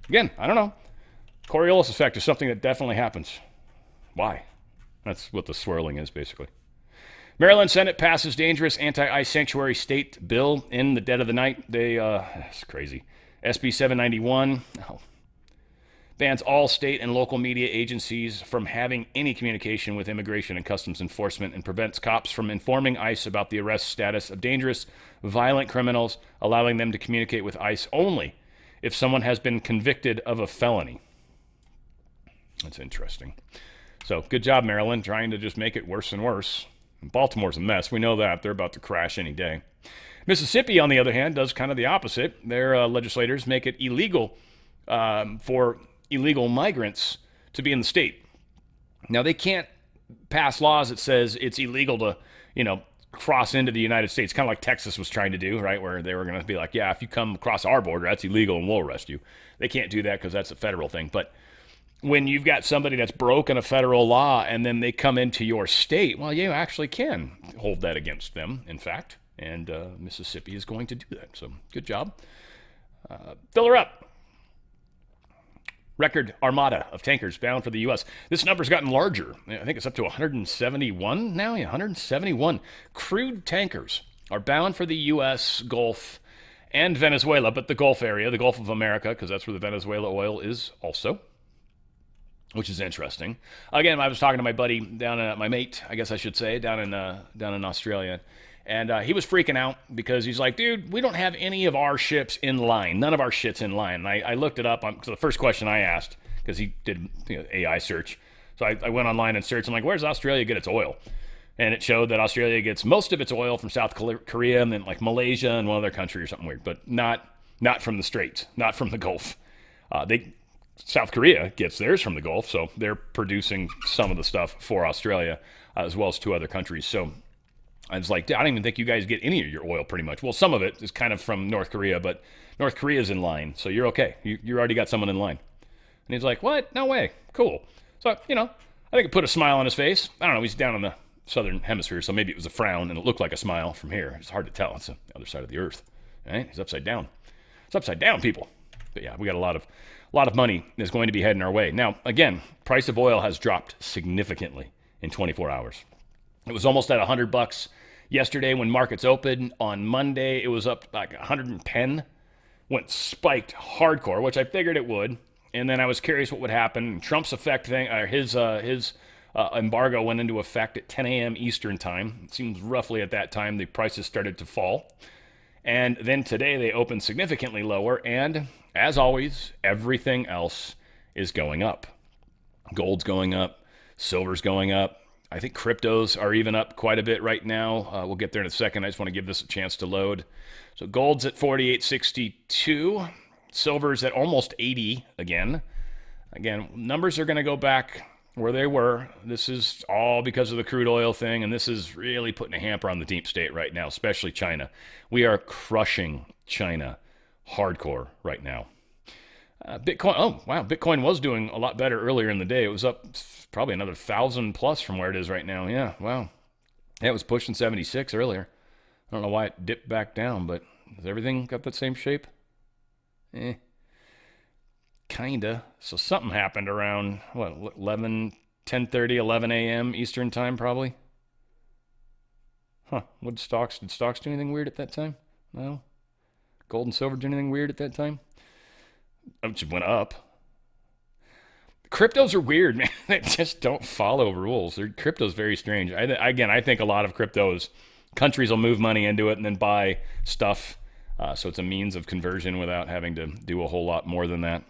Again, I don't know. Coriolis effect is something that definitely happens. Why? That's what the swirling is, basically. Maryland Senate passes dangerous anti-ICE sanctuary state bill in the dead of the night. It's crazy. SB 791 bans all state and local media agencies from having any communication with Immigration and Customs Enforcement and prevents cops from informing ICE about the arrest status of dangerous, violent criminals, allowing them to communicate with ICE only if someone has been convicted of a felony. That's interesting. So good job, Maryland, trying to just make it worse and worse. Baltimore's a mess. We know that. They're about to crash any day. Mississippi, on the other hand, does kind of the opposite. Their legislators make it illegal for illegal migrants to be in the state. Now, they can't pass laws that says it's illegal to, cross into the United States, kind of like Texas was trying to do, right, where they were going to be like, yeah, if you come across our border, that's illegal and we'll arrest you. They can't do that because that's a federal thing. But when you've got somebody that's broken a federal law and then they come into your state, well, you actually can hold that against them, in fact. And Mississippi is going to do that. So good job. Fill her up. Record armada of tankers bound for the U.S. This number's gotten larger. I think it's up to 171 now. Yeah, 171 crude tankers are bound for the U.S. Gulf and Venezuela, but the Gulf area, the Gulf of America, because that's where the Venezuela oil is also, which is interesting. Again, I was talking to my buddy my mate, I guess I should say, down in Australia. And he was freaking out because he's like, dude, we don't have any of our ships in line. None of our shit's in line. And I looked it up. So the first question I asked, because he did AI search. So I went online and searched. I'm like, where does Australia get its oil? And it showed that Australia gets most of its oil from South Korea and then like Malaysia and one other country or something weird. But not from the Straits, not from the Gulf. South Korea gets theirs from the Gulf. So they're producing some of the stuff for Australia as well as two other countries. So I was like, I don't even think you guys get any of your oil pretty much. Well, some of it is kind of from North Korea, but North Korea's in line, so you're okay. You already got someone in line. And he's like, what? No way. Cool. So, I think it put a smile on his face. I don't know. He's down in the southern hemisphere, so maybe it was a frown, and it looked like a smile from here. It's hard to tell. It's the other side of the earth. Right? He's upside down. It's upside down, people. But yeah, we got a lot of money is going to be heading our way. Now, again, price of oil has dropped significantly in 24 hours. It was almost at $100 yesterday when markets opened. On Monday, it was up like 110. Went spiked hardcore, which I figured it would. And then I was curious what would happen. Trump's effect thing, his embargo went into effect at 10 a.m. Eastern time. It seems roughly at that time the prices started to fall. And then today they opened significantly lower. And as always, everything else is going up. Gold's going up. Silver's going up. I think cryptos are even up quite a bit right now. We'll get there in a second. I just want to give this a chance to load. So gold's at 48.62. Silver's at almost 80 again. Again, numbers are going to go back where they were. This is all because of the crude oil thing, and this is really putting a hamper on the deep state right now, especially China. We are crushing China hardcore right now. Bitcoin, oh, wow, Bitcoin was doing a lot better earlier in the day. It was up probably another 1,000 plus from where it is right now. Yeah, wow. Yeah, it was pushing 76 earlier. I don't know why it dipped back down, but has everything got that same shape? Kinda. So something happened around, 10:30, 11 a.m. Eastern time probably? Huh, did stocks do anything weird at that time? No? Gold and silver do anything weird at that time? It just went up. Cryptos are weird, man. They just don't follow rules. Crypto's very strange. I think a lot of cryptos, countries will move money into it and then buy stuff. So it's a means of conversion without having to do a whole lot more than that.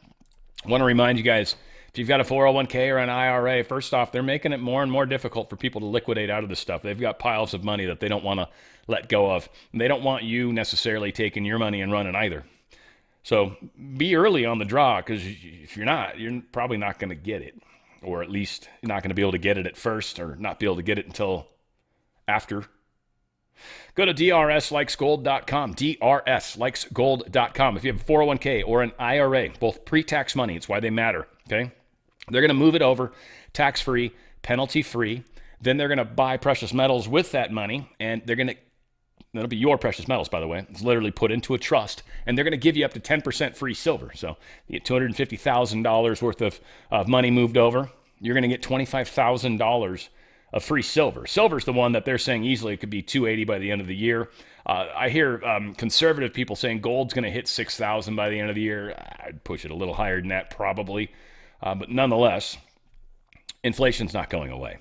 I want to remind you guys, if you've got a 401k or an IRA, first off, they're making it more and more difficult for people to liquidate out of this stuff. They've got piles of money that they don't want to let go of. And they don't want you necessarily taking your money and running either. So be early on the draw, because if you're not, you're probably not going to get it. Or at least you're not going to be able to get it at first, or not be able to get it until after. Go to drslikesgold.com, drslikesgold.com. If you have a 401k or an IRA, both pre-tax money, it's why they matter, okay? They're going to move it over, tax-free, penalty-free. Then they're going to buy precious metals with that money, and that'll be your precious metals, by the way. It's literally put into a trust, and they're going to give you up to 10% free silver. So you get $250,000 worth of money moved over. You're going to get $25,000 of free silver. Silver's the one that they're saying easily it could be $280 by the end of the year. I hear conservative people saying gold's going to hit $6,000 by the end of the year. I'd push it a little higher than that probably. But nonetheless, inflation's not going away.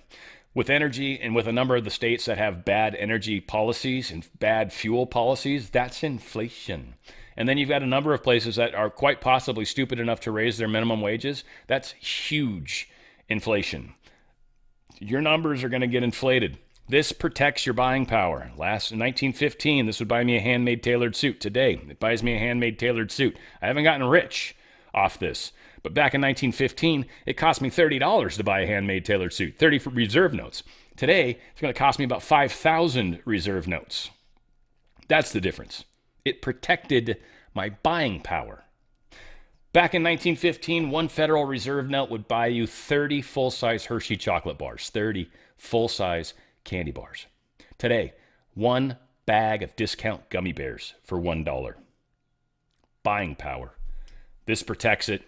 With energy and with a number of the states that have bad energy policies and bad fuel policies, that's inflation. And then you've got a number of places that are quite possibly stupid enough to raise their minimum wages. That's huge inflation. Your numbers are going to get inflated. This protects your buying power. In 1915, this would buy me a handmade tailored suit. Today, it buys me a handmade tailored suit. I haven't gotten rich off this. But back in 1915, it cost me $30 to buy a handmade tailored suit, 30 for reserve notes. Today, it's going to cost me about 5,000 reserve notes. That's the difference. It protected my buying power. Back in 1915, one Federal Reserve note would buy you 30 full-size Hershey chocolate bars, 30 full-size candy bars. Today, one bag of discount gummy bears for $1. Buying power. This protects it.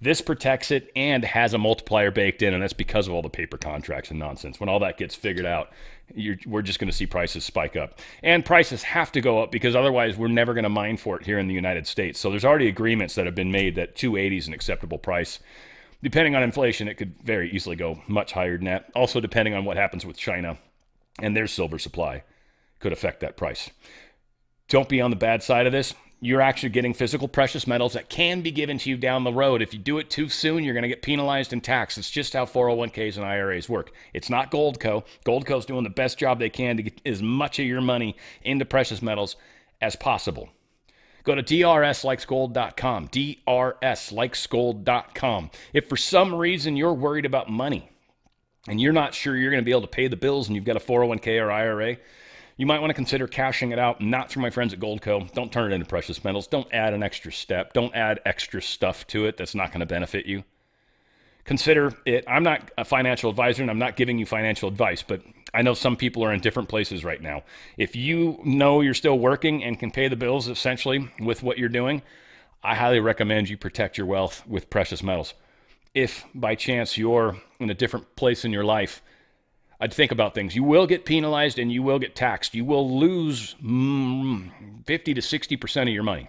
This protects it and has a multiplier baked in, and that's because of all the paper contracts and nonsense. When all that gets figured out, we're just going to see prices spike up. And prices have to go up because otherwise we're never going to mine for it here in the United States. So there's already agreements that have been made that $280 is an acceptable price. Depending on inflation, it could very easily go much higher than that. Also, depending on what happens with China and their silver supply could affect that price. Don't be on the bad side of this. You're actually getting physical precious metals that can be given to you down the road. If you do it too soon, you're going to get penalized and taxed. It's just how 401ks and IRAs work. It's not Goldco. Goldco's doing the best job they can to get as much of your money into precious metals as possible. Go to drslikesgold.com, drslikesgold.com. If for some reason you're worried about money and you're not sure you're going to be able to pay the bills and you've got a 401k or IRA, you might want to consider cashing it out, not through my friends at Goldco. Don't turn it into precious metals. Don't add an extra step. Don't add extra stuff to it that's not going to benefit you. Consider it. I'm not a financial advisor, and I'm not giving you financial advice, but I know some people are in different places right now. If you know you're still working and can pay the bills essentially with what you're doing, I highly recommend you protect your wealth with precious metals. If by chance you're in a different place in your life, I'd think about things. You will get penalized and you will get taxed. You will lose 50 to 60% of your money.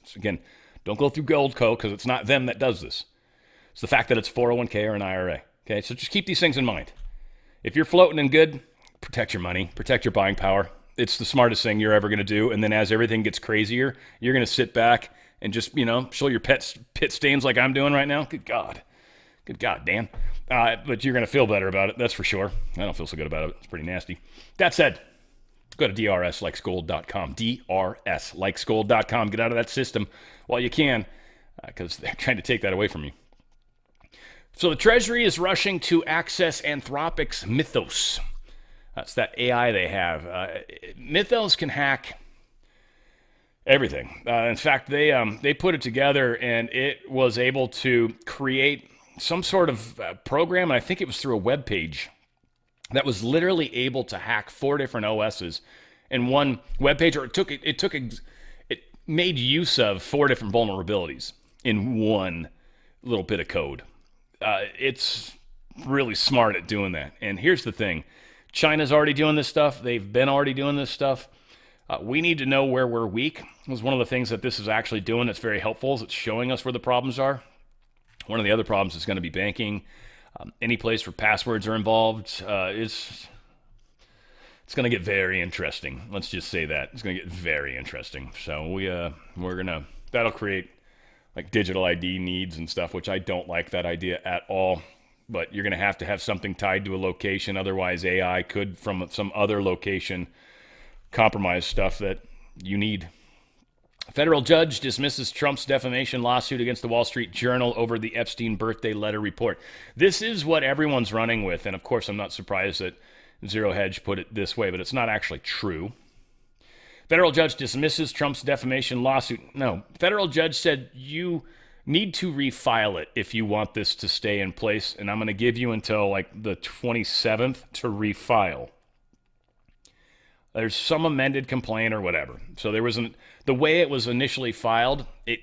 So again, don't go through Goldco because it's not them that does this. It's the fact that it's 401k or an IRA. Okay, so just keep these things in mind. If you're floating in good, protect your money, protect your buying power. It's the smartest thing you're ever going to do. And then as everything gets crazier, you're going to sit back and just, show your pit stains like I'm doing right now. Good God, Dan. But you're going to feel better about it, that's for sure. I don't feel so good about it. It's pretty nasty. That said, go to drslikesgold.com, drslikesgold.com. Get out of that system while you can, because they're trying to take that away from you. So the Treasury is rushing to access Anthropic's Mythos. That's that AI they have. Mythos can hack everything. In fact, they put it together, and it was able to create some sort of program, and I think it was through a web page, that was literally able to hack 4 different OSs in one web page, or it made use of 4 different vulnerabilities in one little bit of code. It's really smart at doing that. And here's the thing. China's already doing this stuff. They've been already doing this stuff. We need to know where we're weak. It was one of the things that this is actually doing that's very helpful, is it's showing us where the problems are. One of the other problems is going to be banking. Any place where passwords are involved, it's going to get very interesting. Let's just say that. It's going to get very interesting. So that'll create like digital ID needs and stuff, which I don't like that idea at all. But you're going to have something tied to a location. Otherwise, AI could, from some other location, compromise stuff that you need. A federal judge dismisses Trump's defamation lawsuit against the Wall Street Journal over the Epstein birthday letter report. This is what everyone's running with. And of course, I'm not surprised that Zero Hedge put it this way, but it's not actually true. Federal judge dismisses Trump's defamation lawsuit. No, federal judge said you need to refile it if you want this to stay in place. And I'm going to give you until like the 27th to refile. There's some amended complaint or whatever. So the way it was initially filed, it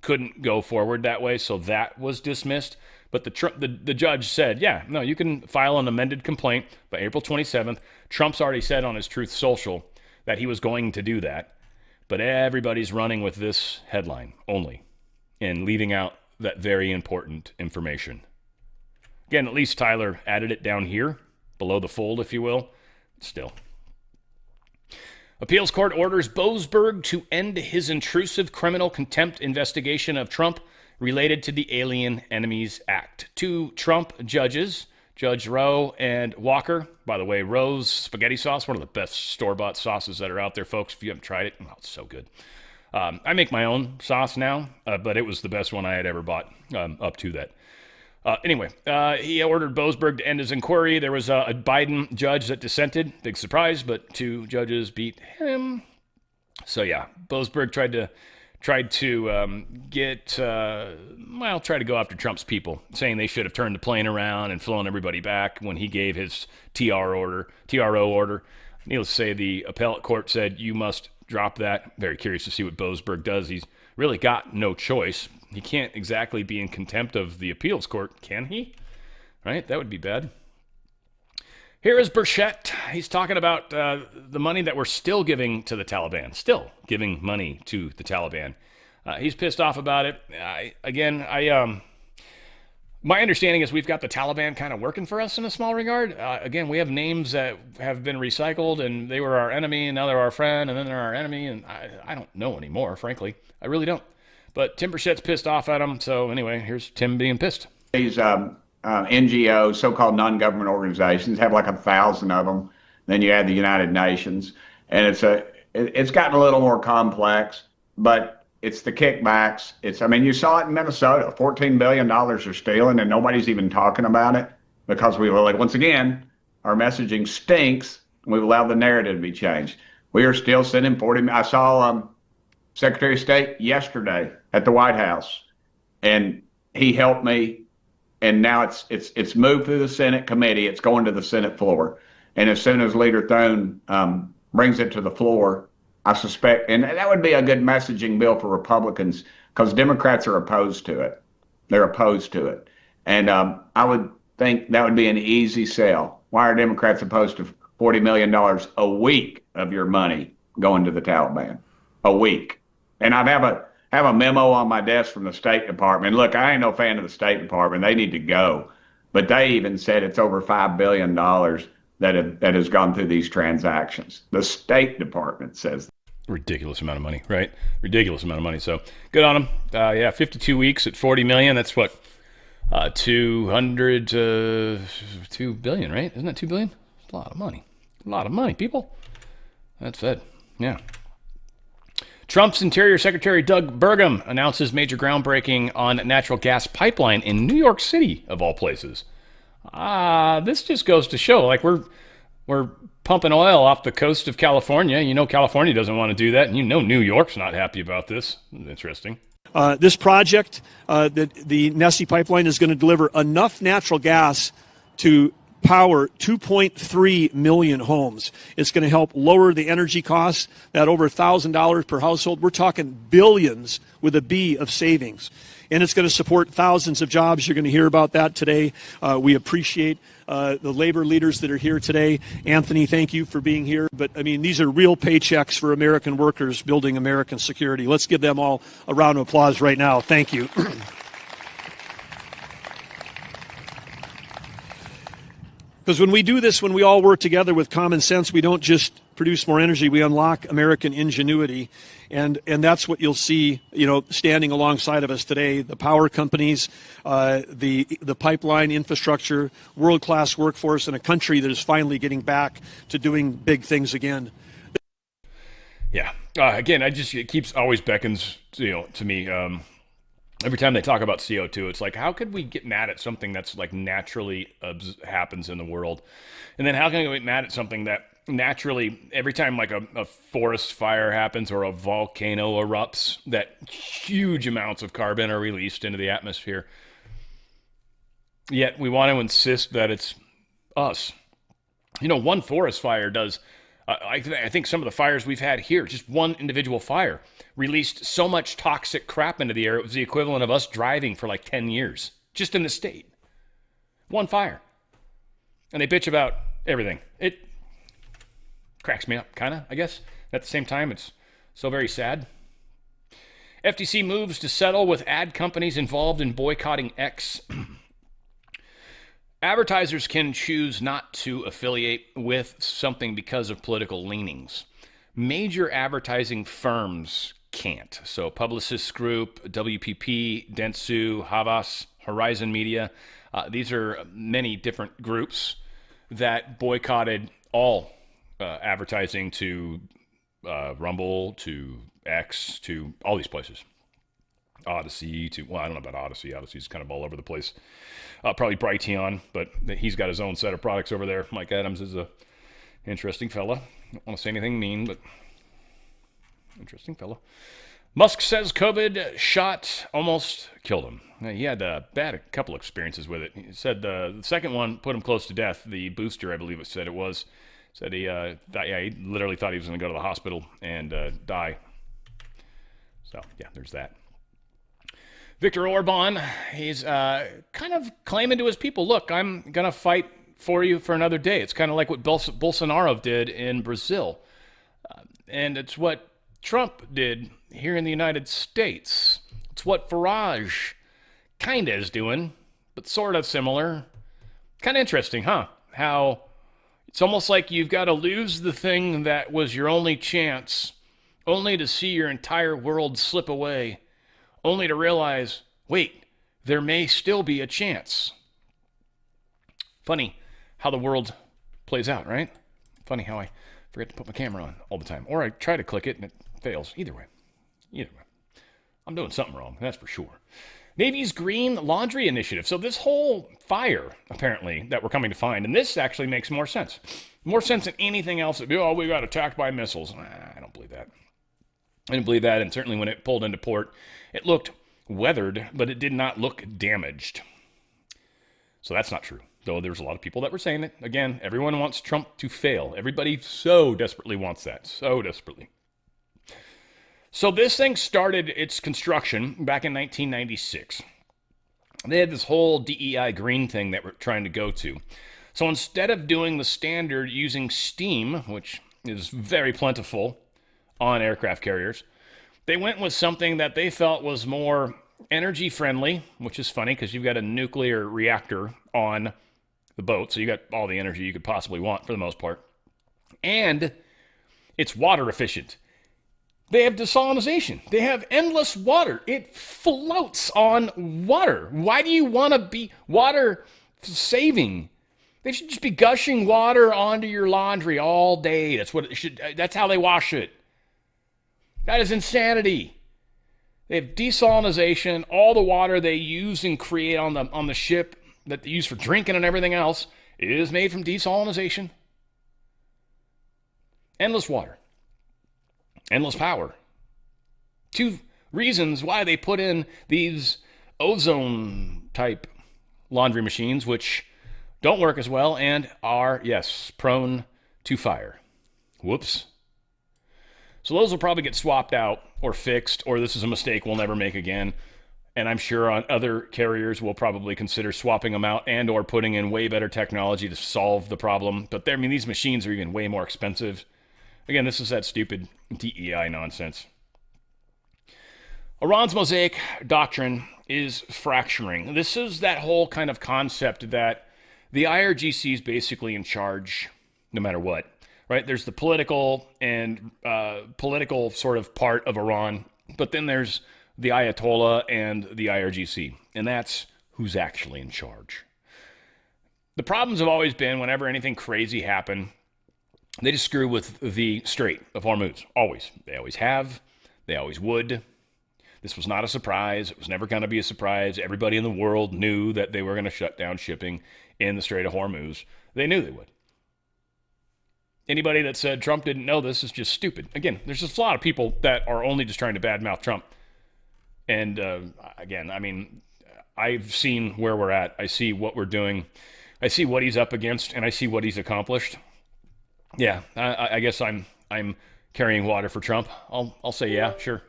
couldn't go forward that way. So that was dismissed. But the judge said, yeah, no, you can file an amended complaint by April 27th. Trump's already said on his Truth Social that he was going to do that. But everybody's running with this headline only and leaving out that very important information. Again, at least Tyler added it down here, below the fold, if you will. Still. Appeals court orders Boasberg to end his intrusive criminal contempt investigation of Trump related to the Alien Enemies Act. 2 Trump judges, Judge Roe and Walker. By the way, Roe's spaghetti sauce, one of the best store-bought sauces that are out there, folks. If you haven't tried it, oh, it's so good. I make my own sauce now, but it was the best one I had ever bought up to that. Anyway, he ordered Boasberg to end his inquiry. There was a Biden judge that dissented. Big surprise, but 2 judges beat him. So yeah, Boasberg tried to try to go after Trump's people, saying they should have turned the plane around and flown everybody back when he gave his TRO order. Needless to say, the appellate court said, you must drop that. Very curious to see what Boasberg does. He's really got no choice. He can't exactly be in contempt of the appeals court, can he? Right? That would be bad. Here is Burchett. He's talking about the money that we're still giving to the Taliban. Still giving money to the Taliban. He's pissed off about it. My understanding is we've got the Taliban kind of working for us in a small regard. Again, we have names that have been recycled, and they were our enemy, and now they're our friend, and then they're our enemy, and I don't know anymore, frankly. I really don't. But Tim Burchett's pissed off at him, so anyway, here's Tim being pissed. These NGOs, so-called non-government organizations, have like 1,000 of them. Then you add the United Nations, and it's gotten a little more complex, but it's the kickbacks. You saw it in Minnesota. $14 billion are stealing, and nobody's even talking about it because once again, our messaging stinks, and we've allowed the narrative to be changed. We are still sending 40. I saw Secretary of State yesterday at the White House, and he helped me. And now it's moved through the Senate committee. It's going to the Senate floor, and as soon as Leader Thune brings it to the floor, I suspect, and that would be a good messaging bill for Republicans, because Democrats are opposed to it. They're opposed to it. And I would think that would be an easy sell. Why are Democrats opposed to $40 million a week of your money going to the Taliban? A week. And I'd have have a memo on my desk from the State Department. Look, I ain't no fan of the State Department. They need to go. But they even said it's over $5 billion that has gone through these transactions. The State Department says. Ridiculous amount of money, right? Ridiculous amount of money. So good on them. 52 weeks at $40 million. That's what, 200 to 2 billion, right? Isn't that 2 billion? It's a lot of money. A lot of money, people. That's it. Yeah. Trump's Interior Secretary Doug Burgum announces major groundbreaking on natural gas pipeline in New York City, of all places. This just goes to show, like, we're pumping oil off the coast of California. You know California doesn't want to do that, and you know New York's not happy about this. Interesting. This project, the Nessie pipeline, is going to deliver enough natural gas to power 2.3 million homes. It's going to help lower the energy costs, that over $1,000 per household. We're talking billions with a B of savings. And it's going to support thousands of jobs. You're going to hear about that today. We appreciate the labor leaders that are here today. Anthony, thank you for being here. But, I mean, these are real paychecks for American workers building American security. Let's give them all a round of applause right now. Thank you. Because when we do this, when we all work together with common sense, we don't just produce more energy, we unlock American ingenuity. And that's what you'll see, standing alongside of us today, the power companies, the pipeline infrastructure, world-class workforce, and a country that is finally getting back to doing big things again. Yeah. Again, it keeps always beckons, to me. Every time they talk about CO2, it's like, how could we get mad at something that's like naturally happens in the world? And then how can we get mad at something that naturally, every time like a forest fire happens or a volcano erupts, that huge amounts of carbon are released into the atmosphere? Yet we want to insist that it's us. One forest fire does, I think some of the fires we've had here, just one individual fire, released so much toxic crap into the air, it was the equivalent of us driving for like 10 years, just in the state. One fire. And they bitch about everything. It cracks me up, kind of, I guess. At the same time, it's so very sad. FTC moves to settle with ad companies involved in boycotting X. Advertisers can choose not to affiliate with something because of political leanings. Major advertising firms can't. So Publicis Group, WPP, Dentsu, Havas, Horizon Media, these are many different groups that boycotted all advertising to Rumble, to X, to all these places. Odyssey, I don't know about Odyssey. Odyssey's kind of all over the place. Probably Brighteon, but he's got his own set of products over there. Mike Adams is a interesting fella. I don't want to say anything mean, but interesting fellow. Musk says COVID shot almost killed him. He had a couple experiences with it. He said the second one put him close to death. The booster, I believe it said it was. Said he literally thought he was going to go to the hospital and die. So, yeah, there's that. Viktor Orban, he's kind of claiming to his people, look, I'm going to fight for you for another day. It's kind of like what Bolsonaro did in Brazil. And it's what Trump did here in the United States. It's what Farage kind of is doing, but sort of similar. Kind of interesting, huh? How it's almost like you've got to lose the thing that was your only chance, only to see your entire world slip away, only to realize, wait, there may still be a chance. Funny how the world plays out, right? Funny how I forget to put my camera on all the time. Or I try to click it and it fails. Either way. I'm doing something wrong, that's for sure. Navy's Green Laundry Initiative. So this whole fire, apparently, that we're coming to find, and this actually makes more sense. More sense than anything else. We got attacked by missiles. I don't believe that. I didn't believe that, and certainly when it pulled into port, it looked weathered, but it did not look damaged. So that's not true. Though there's a lot of people that were saying it. Again, everyone wants Trump to fail. Everybody so desperately wants that. So desperately. So this thing started its construction back in 1996. They had this whole DEI green thing that we're trying to go to. So instead of doing the standard using steam, which is very plentiful on aircraft carriers, They went with something that they felt was more energy friendly, which is funny because you've got a nuclear reactor on the boat, so you got all the energy you could possibly want for the most part. And it's water efficient. They have desalination. They have endless water. It floats on water. Why do you want to be water saving? They should just be gushing water onto your laundry all day. That's what it should. That's how they wash it. That is insanity. They have desalination. All the water they use and create on the ship that they use for drinking and everything else is made from desalination. Endless water. Endless power. Two reasons why they put in these ozone type laundry machines, which don't work as well and are, yes, prone to fire. Whoops. So those will probably get swapped out or fixed, or this is a mistake we'll never make again. And I'm sure on other carriers will probably consider swapping them out and or putting in way better technology to solve the problem. But these machines are even way more expensive. Again, this is that stupid DEI nonsense. Iran's Mosaic doctrine is fracturing. This is that whole kind of concept that the IRGC is basically in charge no matter what, right? There's the political and political sort of part of Iran, but then there's the Ayatollah and the IRGC, and that's who's actually in charge. The problems have always been whenever anything crazy happened, they just screw with the Strait of Hormuz. Always. They always have. They always would. This was not a surprise. It was never going to be a surprise. Everybody in the world knew that they were going to shut down shipping in the Strait of Hormuz. They knew they would. Anybody that said Trump didn't know this is just stupid. Again, there's just a lot of people that are only just trying to badmouth Trump. And again, I mean, I've seen where we're at. I see what we're doing. I see what he's up against, and I see what he's accomplished. Yeah, I guess I'm carrying water for Trump. I'll say yeah, sure,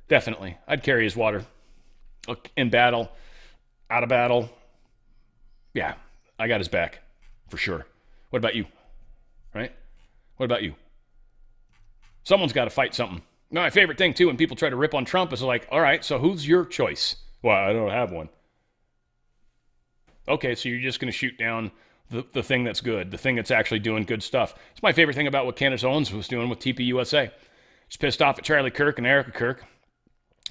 definitely. I'd carry his water in battle, out of battle. Yeah, I got his back for sure. What about you? Right? What about you? Someone's got to fight something. My favorite thing too, when people try to rip on Trump, is like, all right, so who's your choice? Well, I don't have one. Okay, so you're just going to shoot down the thing that's good, the thing that's actually doing good stuff. It's my favorite thing about what Candace Owens was doing with TPUSA. She's pissed off at Charlie Kirk and Erica Kirk.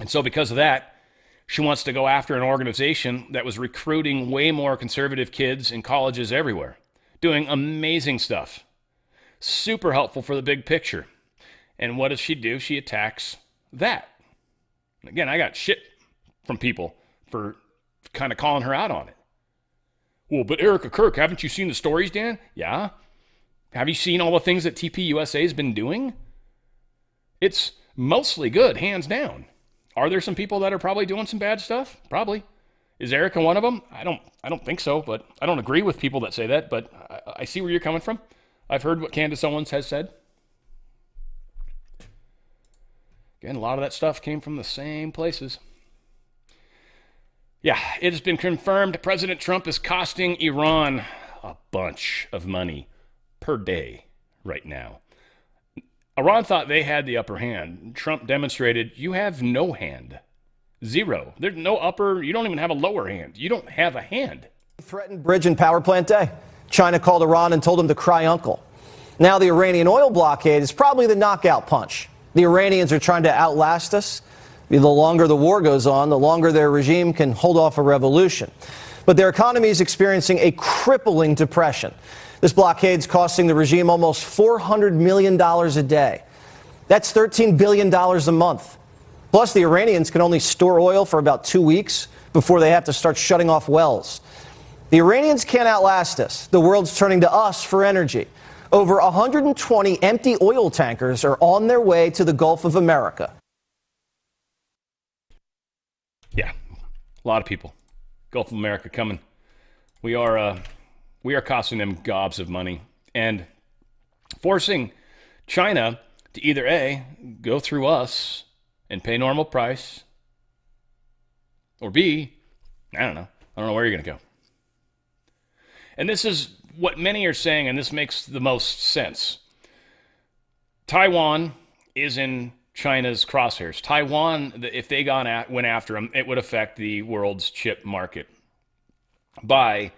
And so because of that, she wants to go after an organization that was recruiting way more conservative kids in colleges everywhere, doing amazing stuff. Super helpful for the big picture. And what does she do? She attacks that. Again, I got shit from people for kind of calling her out on it. Well, but Erica Kirk, haven't you seen the stories, Dan? Yeah. Have you seen all the things that TPUSA has been doing? It's mostly good, hands down. Are there some people that are probably doing some bad stuff? Probably. Is Erica one of them? I don't think so, but I don't agree with people that say that, but I see where you're coming from. I've heard what Candace Owens has said. Again, a lot of that stuff came from the same places. Yeah, it has been confirmed President Trump is costing Iran a bunch of money per day right now. Iran thought they had the upper hand. Trump demonstrated you have no hand. Zero. There's no upper. You don't even have a lower hand. You don't have a hand. Threatened bridge and power plant day. China called Iran and told him to cry uncle. Now the Iranian oil blockade is probably the knockout punch. The Iranians are trying to outlast us. The longer the war goes on, the longer their regime can hold off a revolution. But their economy is experiencing a crippling depression. This blockade's costing the regime almost $400 million a day. That's $13 billion a month. Plus, the Iranians can only store oil for about 2 weeks before they have to start shutting off wells. The Iranians can't outlast us. The world's turning to us for energy. Over 120 empty oil tankers are on their way to the Gulf of America. Yeah, a lot of people. Gulf of America coming. We are costing them gobs of money and forcing China to either A, go through us and pay normal price, or B, I don't know where you're going to go. And this is what many are saying, and this makes the most sense. Taiwan is in China's crosshairs. Taiwan, if they went after them, it would affect the world's chip market. By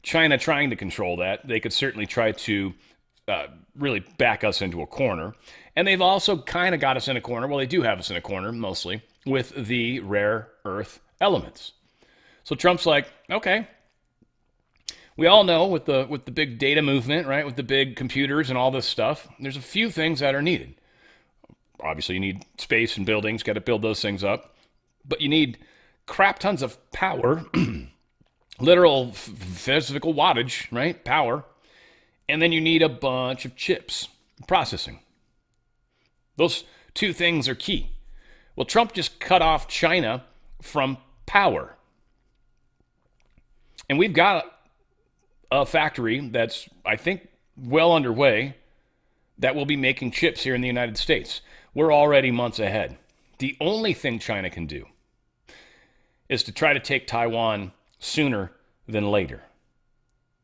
China trying to control that, they could certainly try to really back us into a corner. And they've also kind of got us in a corner. Well, they do have us in a corner, mostly, with the rare earth elements. So Trump's like, okay. We all know with the big data movement, right, with the big computers and all this stuff, there's a few things that are needed. Obviously, you need space and buildings, got to build those things up. But you need crap tons of power, literal physical wattage, right, power. And then you need a bunch of chips, processing. Those two things are key. Well, Trump just cut off China from power. And we've got a factory that's, I think, well underway that will be making chips here in the United States. We're already months ahead. The only thing China can do is to try to take Taiwan sooner than later.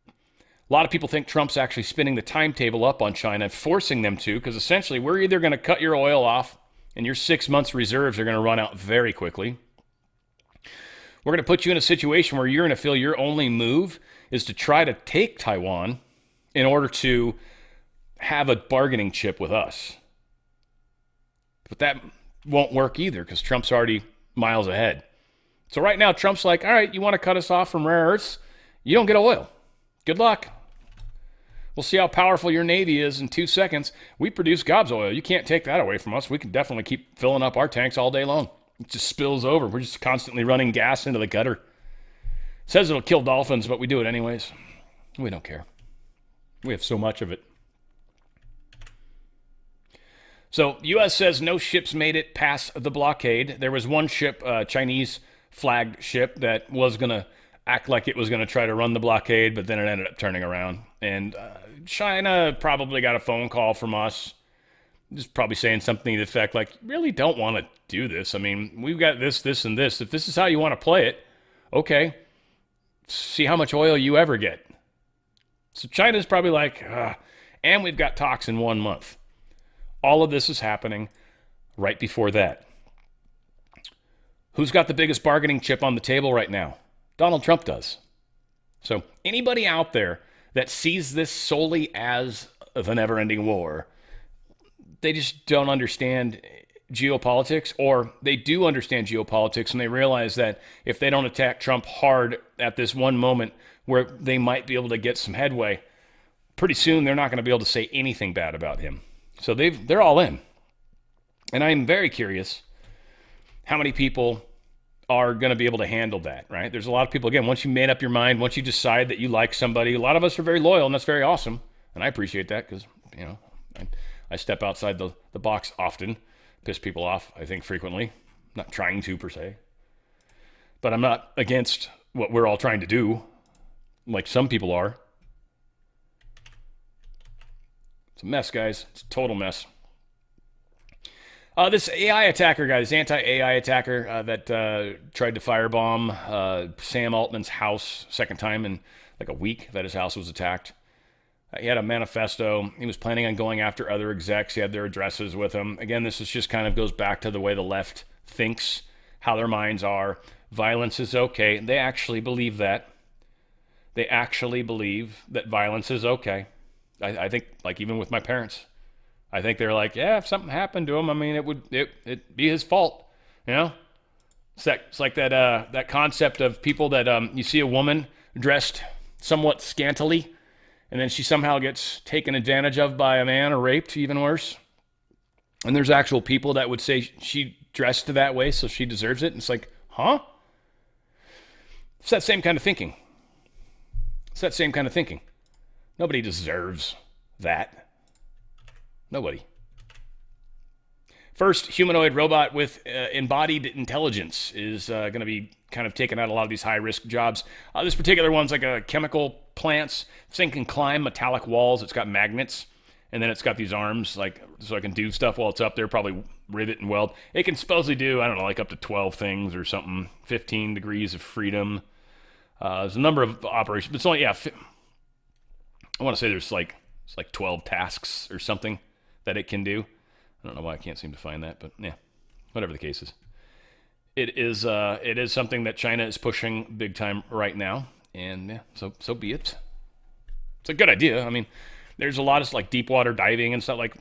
A lot of people think Trump's actually spinning the timetable up on China, forcing them to, because essentially we're either going to cut your oil off and your 6 months reserves are going to run out very quickly. We're going to put you in a situation where you're going to feel your only move is to try to take Taiwan in order to have a bargaining chip with us. But that won't work either because Trump's already miles ahead. So right now, Trump's like, all right, you want to cut us off from rare earths? You don't get oil. Good luck. We'll see how powerful your Navy is in 2 seconds. We produce gobs oil. You can't take that away from us. We can definitely keep filling up our tanks all day long. It just spills over. We're just constantly running gas into the gutter. It says it'll kill dolphins, but we do it anyways. We don't care. We have so much of it. So, U.S. says no ships made it past the blockade. There was one ship, Chinese flagged ship, that was going to act like it was going to try to run the blockade, but then it ended up turning around. And China probably got a phone call from us, just probably saying something to the effect like, really don't want to do this. I mean, we've got this, this, and this. If this is how you want to play it, okay, see how much oil you ever get. So China's probably like, and we've got talks in 1 month. All of this is happening right before that. Who's got the biggest bargaining chip on the table right now? Donald Trump does. So anybody out there that sees this solely as the never-ending war, they just don't understand geopolitics, or they do understand geopolitics and they realize that if they don't attack Trump hard at this one moment where they might be able to get some headway, pretty soon they're not going to be able to say anything bad about him. So they're all in. And I'm very curious how many people are going to be able to handle that, right? There's a lot of people, again, once you made up your mind, once you decide that you like somebody, a lot of us are very loyal, and that's very awesome. And I appreciate that because, you know, I step outside the box often, piss people off, I think, frequently. Not trying to, per se. But I'm not against what we're all trying to do, like some people are. It's a mess, guys. It's a total mess. This AI attacker guy, this anti-AI attacker that tried to firebomb Sam Altman's house, second time in like a week that his house was attacked. He had a manifesto. He was planning on going after other execs. He had their addresses with him. Again, this is just kind of goes back to the way the left thinks, how their minds are. Violence is okay. They actually believe that. They actually believe that violence is okay. I think, like, even with my parents, I think they're like, yeah, if something happened to him, I mean, it'd be his fault, you know? It's like that concept of people that you see a woman dressed somewhat scantily, and then she somehow gets taken advantage of by a man or raped, even worse. And there's actual people that would say she dressed that way, so she deserves it. And it's like, huh? It's that same kind of thinking. It's that same kind of thinking. Nobody deserves that. Nobody. First humanoid robot with embodied intelligence is going to be kind of taking out a lot of these high-risk jobs. This particular one's like a chemical plants. This thing can climb metallic walls. It's got magnets, and then it's got these arms, like, so it can do stuff while it's up there, probably rivet and weld. It can supposedly do, I don't know, like up to 12 things or something, 15 degrees of freedom. There's a number of operations, but it's only, I want to say there's like 12 tasks or something that it can do. I don't know why I can't seem to find that, but yeah, whatever the case is. It is something that China is pushing big time right now, and yeah, so be it. It's a good idea. I mean, there's a lot of like deep water diving and stuff. Like,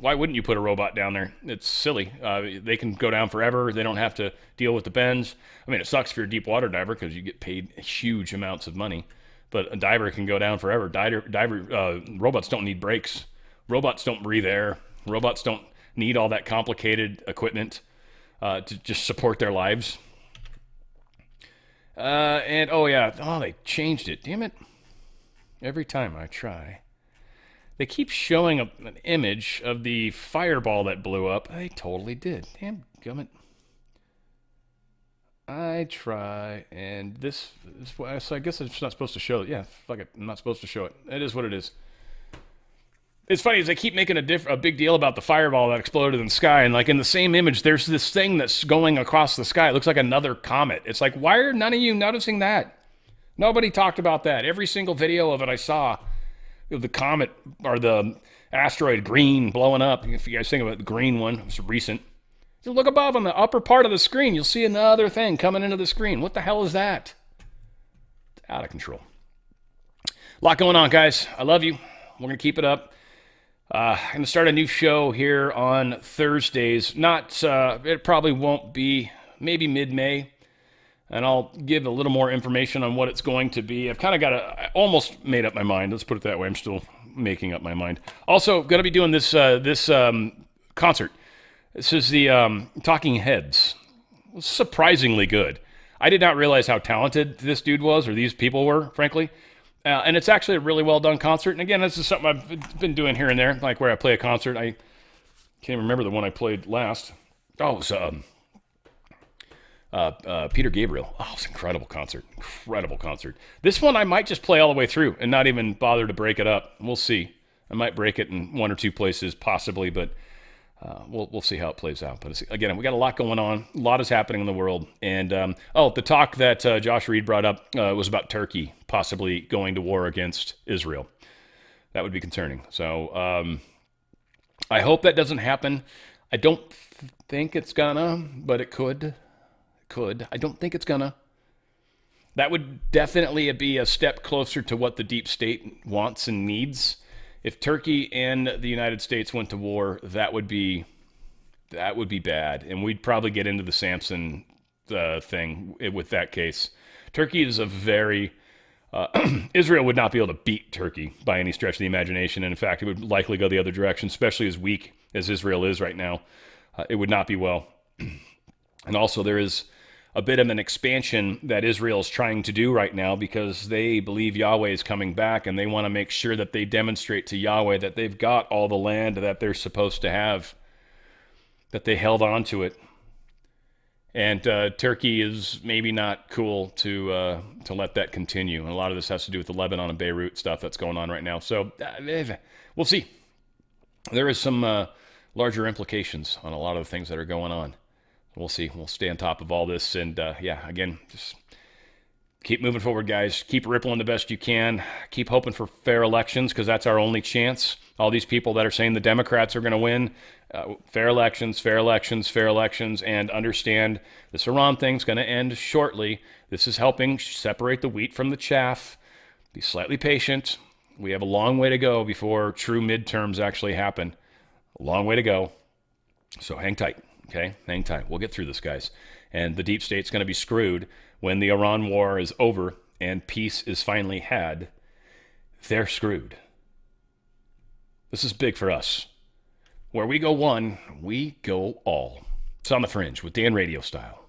why wouldn't you put a robot down there? It's silly. They can go down forever. They don't have to deal with the bends. I mean, it sucks if you're a deep water diver because you get paid huge amounts of money, but a diver can go down forever. Robots don't need brakes. Robots don't breathe air. Robots don't need all that complicated equipment to just support their lives. They changed it. Damn it. Every time I try. They keep showing an image of the fireball that blew up. They totally did. Damn gummit. I try, and this so I guess I'm just not supposed to show it. Yeah, fuck it. I'm not supposed to show it. It is what it is. It's funny, is they keep making a big deal about the fireball that exploded in the sky, and like in the same image, there's this thing that's going across the sky. It looks like another comet. It's like, why are none of you noticing that? Nobody talked about that. Every single video of it I saw, the comet or the asteroid green blowing up. If you guys think about the green one, it's recent. So look above on the upper part of the screen. You'll see another thing coming into the screen. What the hell is that? It's out of control. A lot going on, guys. I love you. We're going to keep it up. I'm going to start a new show here on Thursdays. It probably won't be, maybe mid-May. And I'll give a little more information on what it's going to be. I've kind of I almost made up my mind. Let's put it that way. I'm still making up my mind. Also, going to be doing this concert. This is the Talking Heads. Surprisingly good. I did not realize how talented this dude was, or these people were, frankly. And it's actually a really well done concert. And again, this is something I've been doing here and there, like where I play a concert. I can't remember the one I played last. Oh, it was Peter Gabriel. Oh, it's an incredible concert. Incredible concert. This one I might just play all the way through and not even bother to break it up. We'll see. I might break it in one or two places, possibly, but we'll see how it plays out. But again, we got a lot going on. A lot is happening in the world. And the talk that Josh Reed brought up was about Turkey possibly going to war against Israel. That would be concerning. So I hope that doesn't happen. I don't think it's gonna, but it could. I don't think it's gonna. That would definitely be a step closer to what the deep state wants and needs. If Turkey and the United States went to war, that would be bad, and we'd probably get into the Samson thing with that case. Turkey is a very Israel would not be able to beat Turkey by any stretch of the imagination, and in fact, it would likely go the other direction, especially as weak as Israel is right now. It would not be well. And also, there is a bit of an expansion that Israel is trying to do right now because they believe Yahweh is coming back, and they want to make sure that they demonstrate to Yahweh that they've got all the land that they're supposed to have, that they held on to it. And Turkey is maybe not cool to let that continue. And a lot of this has to do with the Lebanon and Beirut stuff that's going on right now. So we'll see. There is some larger implications on a lot of the things that are going on. We'll see. We'll stay on top of all this. And again, just keep moving forward, guys. Keep rippling the best you can. Keep hoping for fair elections because that's our only chance. All these people that are saying the Democrats are going to win, fair elections, and understand this Iran thing's going to end shortly. This is helping separate the wheat from the chaff. Be slightly patient. We have a long way to go before true midterms actually happen. A long way to go. So hang tight. Okay, hang tight. We'll get through this, guys. And the deep state's going to be screwed when the Iran war is over and peace is finally had. They're screwed. This is big for us. Where we go one, we go all. It's on the Fringe with Dan Radio Style.